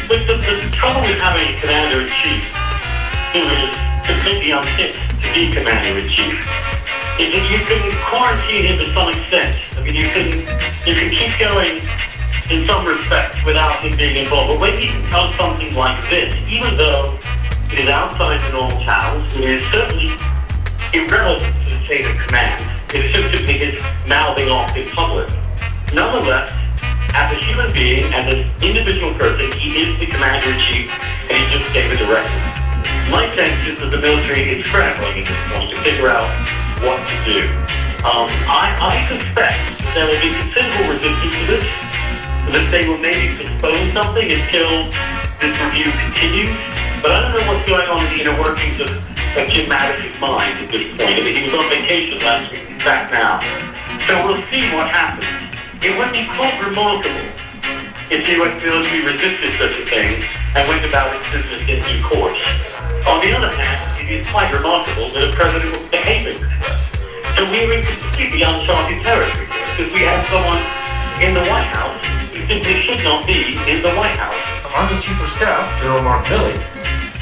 But the trouble with having a commander-in-chief who is completely unfit to be commander-in-chief is that you can quarantine him to some extent. I mean, you can keep going in some respects without him being involved. But when he does something like this, even though it is outside the normal channels, it is certainly irrelevant to the chain of command. It is simply his mouthing off in public. Nonetheless, as a human being and an individual person, he is the commander-in-chief, and he just gave a directive. My sense is that the military is scrambling at this point to figure out what to do. I suspect that there will be considerable resistance to this, that they will maybe postpone something until this review continues, but I don't know what's going on in the inner workings of Jim Mattis's mind at this point. I mean, he was on vacation last week, he's back now. So we'll see what happens. It would be quite remarkable if the U.S. military resisted such a thing and went about its business in due course. On the other hand, it is quite remarkable that a president was behaving this way. So we're in completely uncharted territory because we have someone in the White House who simply should not be in the White House. Army Chief of Staff General Mark Milley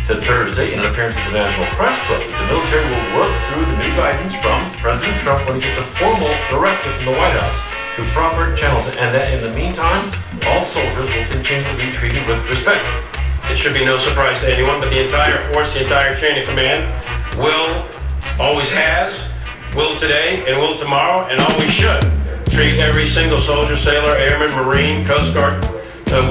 said Thursday in an appearance at the National Press Club that the military will work through the new guidance from President Trump when he gets a formal directive from the White House to proper channels, and that in the meantime, all soldiers will continue to be treated with respect. It should be no surprise to anyone, but the entire force, the entire chain of command will, always has, will today, and will tomorrow, and always should treat every single soldier, sailor, airman, Marine, Coast Guard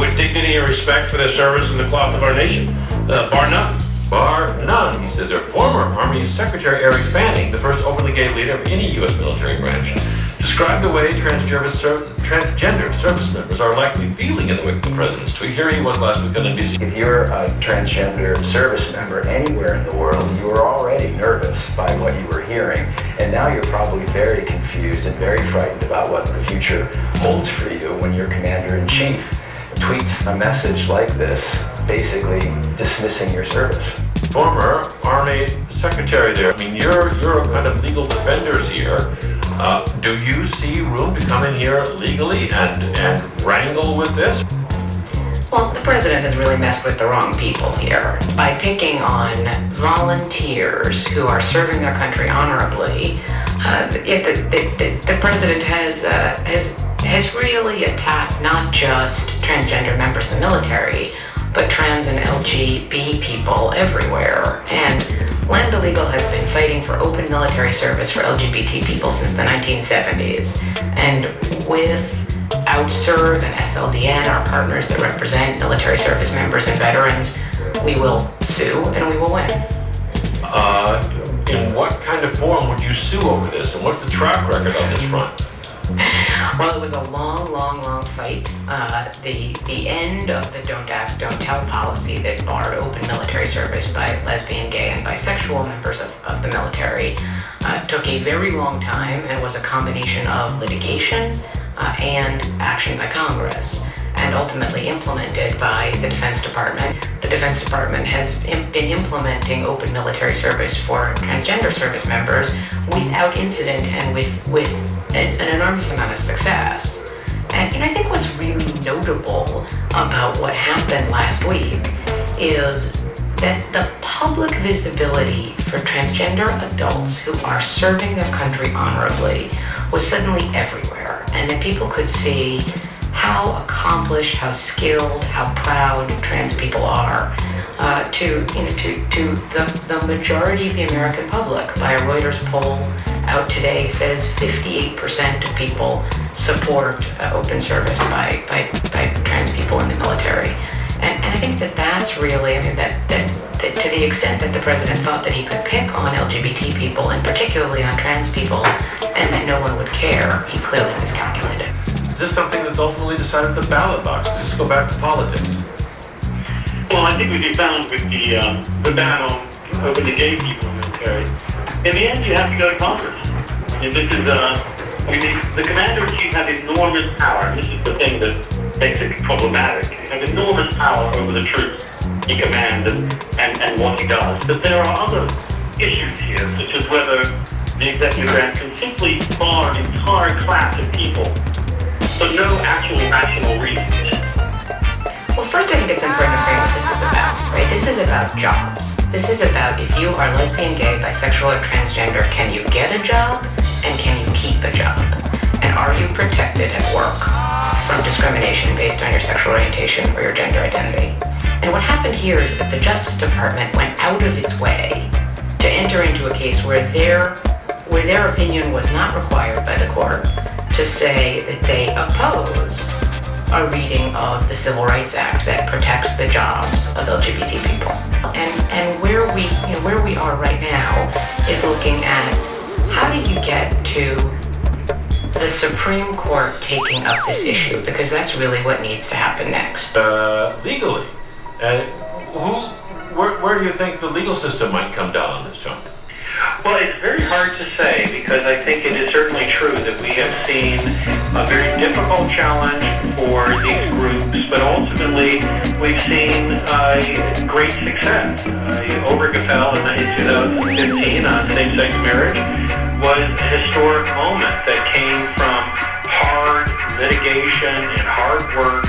with dignity and respect for their service and the cloth of our nation, bar none. Bar none, he says. Their former Army Secretary Eric Fanning, the first openly gay leader of any U.S. military branch, described the way transgender service members are likely feeling in the wake of the president's tweet. Here he was last week on NBC. If you're a transgender service member anywhere in the world, you were already nervous by what you were hearing, and now you're probably very confused and very frightened about what the future holds for you when your commander-in-chief tweets a message like this, basically dismissing your service. Former Army Secretary there. I mean, you're a kind of legal defenders here. Do you see room to come in here legally and wrangle with this? Well, the president has really messed with the wrong people here by picking on volunteers who are serving their country honorably. The president has really attacked not just transgender members of the military, but trans and LGBT people everywhere. And Lambda Legal has been fighting for open military service for LGBT people since the 1970s. And with OutServe and SLDN, our partners that represent military service members and veterans, we will sue and we will win. In what kind of form would you sue over this? And what's the track record on this front? Well, it was a long fight. The end of the Don't Ask, Don't Tell policy that barred open military service by lesbian, gay, and bisexual members of the military took a very long time and was a combination of litigation and action by Congress, and ultimately implemented by the Defense Department. The Defense Department has been implementing open military service for transgender service members without incident and with an enormous amount of success. And I think what's really notable about what happened last week is that the public visibility for transgender adults who are serving their country honorably was suddenly everywhere, and that people could see how accomplished, how skilled, how proud trans people are to the majority of the American public. By a Reuters poll out today, says 58% of people support open service by trans people in the military. And I think that's really, that to the extent that the president thought that he could pick on LGBT people, and particularly on trans people, and that no one would care, he clearly miscalculated. Is this something that's ultimately decided at the ballot box? Does this go back to politics? Well, I think we found with the ban on open to gay people in the military, in the end you have to go to Congress. And this is, the commander-in-chief has enormous power, and this is the thing that makes it problematic. He has enormous power over the troops he commands and what he does. But there are other issues here, such as whether the executive branch can simply bar an entire class of people for no actual rational reason. Well, first I think it's important to frame what this is about, right? This is about jobs. This is about if you are lesbian, gay, bisexual, or transgender, can you get a job and can you keep a job? And are you protected at work from discrimination based on your sexual orientation or your gender identity? And what happened here is that the Justice Department went out of its way to enter into a case where their opinion was not required by the court to say that they oppose a reading of the Civil Rights Act that protects the jobs of LGBT people. And where we are right now is looking at how do you get to the Supreme Court taking up this issue, because that's really what needs to happen next. Legally, where do you think the legal system might come down on this, John? Well, it's very hard to say, because I think it is certainly true that we have seen a very difficult challenge for these groups, but ultimately we've seen great success. Obergefell in 2015 on same-sex marriage was a historic moment that came from hard litigation and hard work,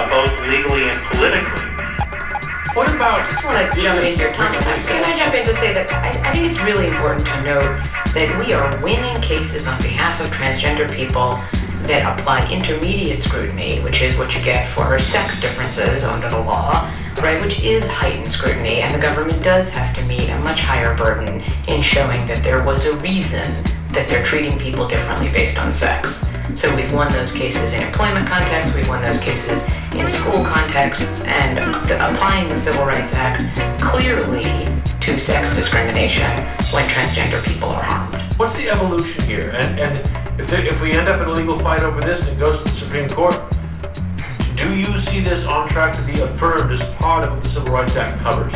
both legally and politically. What about, I just want to jump in here, Tom. Can I jump in to say that I think it's really important to note that we are winning cases on behalf of transgender people that apply intermediate scrutiny, which is what you get for sex differences under the law, right, which is heightened scrutiny, and the government does have to meet a much higher burden in showing that there was a reason that they're treating people differently based on sex. So we've won those cases in employment context, we've won those cases in school contexts and applying the Civil Rights Act clearly to sex discrimination when transgender people are harmed. What's the evolution here? And if we end up in a legal fight over this and it goes to the Supreme Court, do you see this on track to be affirmed as part of what the Civil Rights Act covers?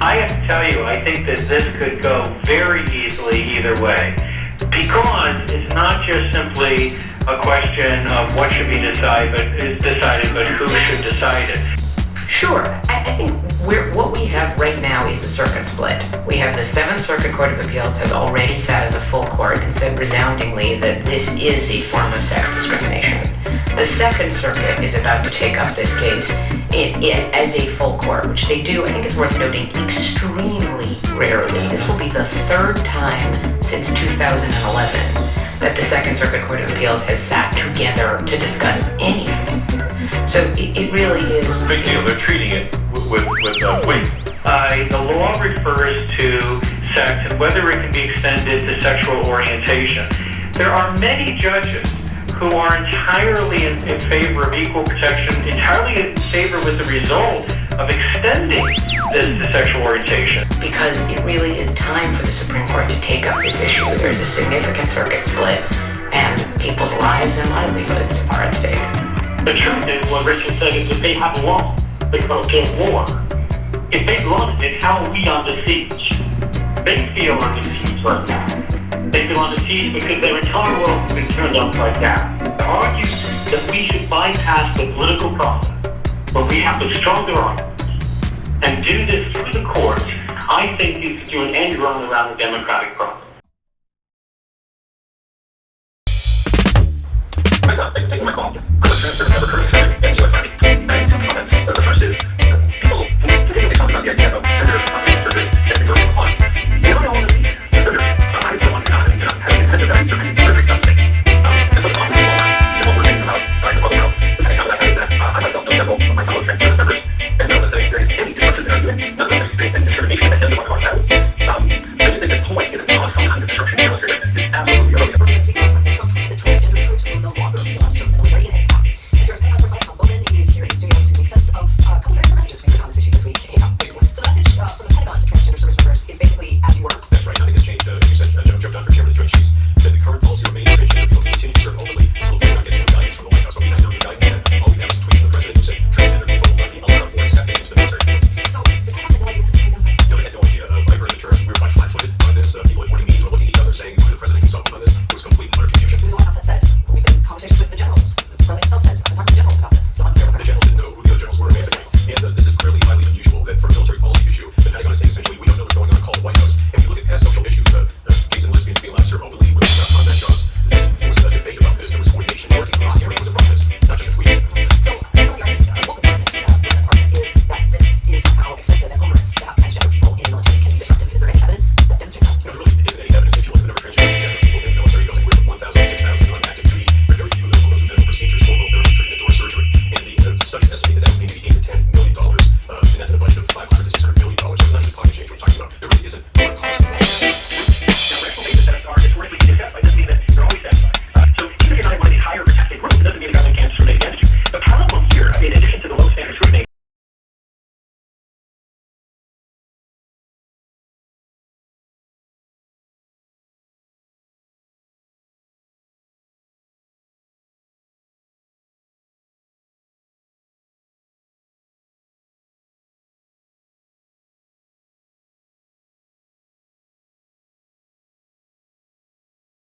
I have to tell you, I think that this could go very easily either way, because it's not just simply a question of what should be decided, but who should decide it. Sure. I think what we have right now is a circuit split. We have the Seventh Circuit Court of Appeals has already sat as a full court and said resoundingly that this is a form of sex discrimination. The Second Circuit is about to take up this case as a full court, which they do, I think it's worth noting, extremely rarely. This will be the third time since 2011 that the Second Circuit Court of Appeals has sat together to discuss anything. So it really is... It's a big deal. They're treating it with weight. The law refers to sex and whether it can be extended to sexual orientation. There are many judges who are entirely in favor of equal protection, entirely in favor with the result of extending this to sexual orientation. Because it really is time for the Supreme Court to take up this issue. There's a significant circuit split, and people's lives and livelihoods are at stake. The truth is, what Richard said, is that they have lost the culture of war. If they've lost it, how are we under siege? They feel under siege right now. They feel under siege because their entire world has been turned upside down. To argue that we should bypass the political process, but we have the stronger arguments, and do this through the courts, I think is to do an end run around the democratic process.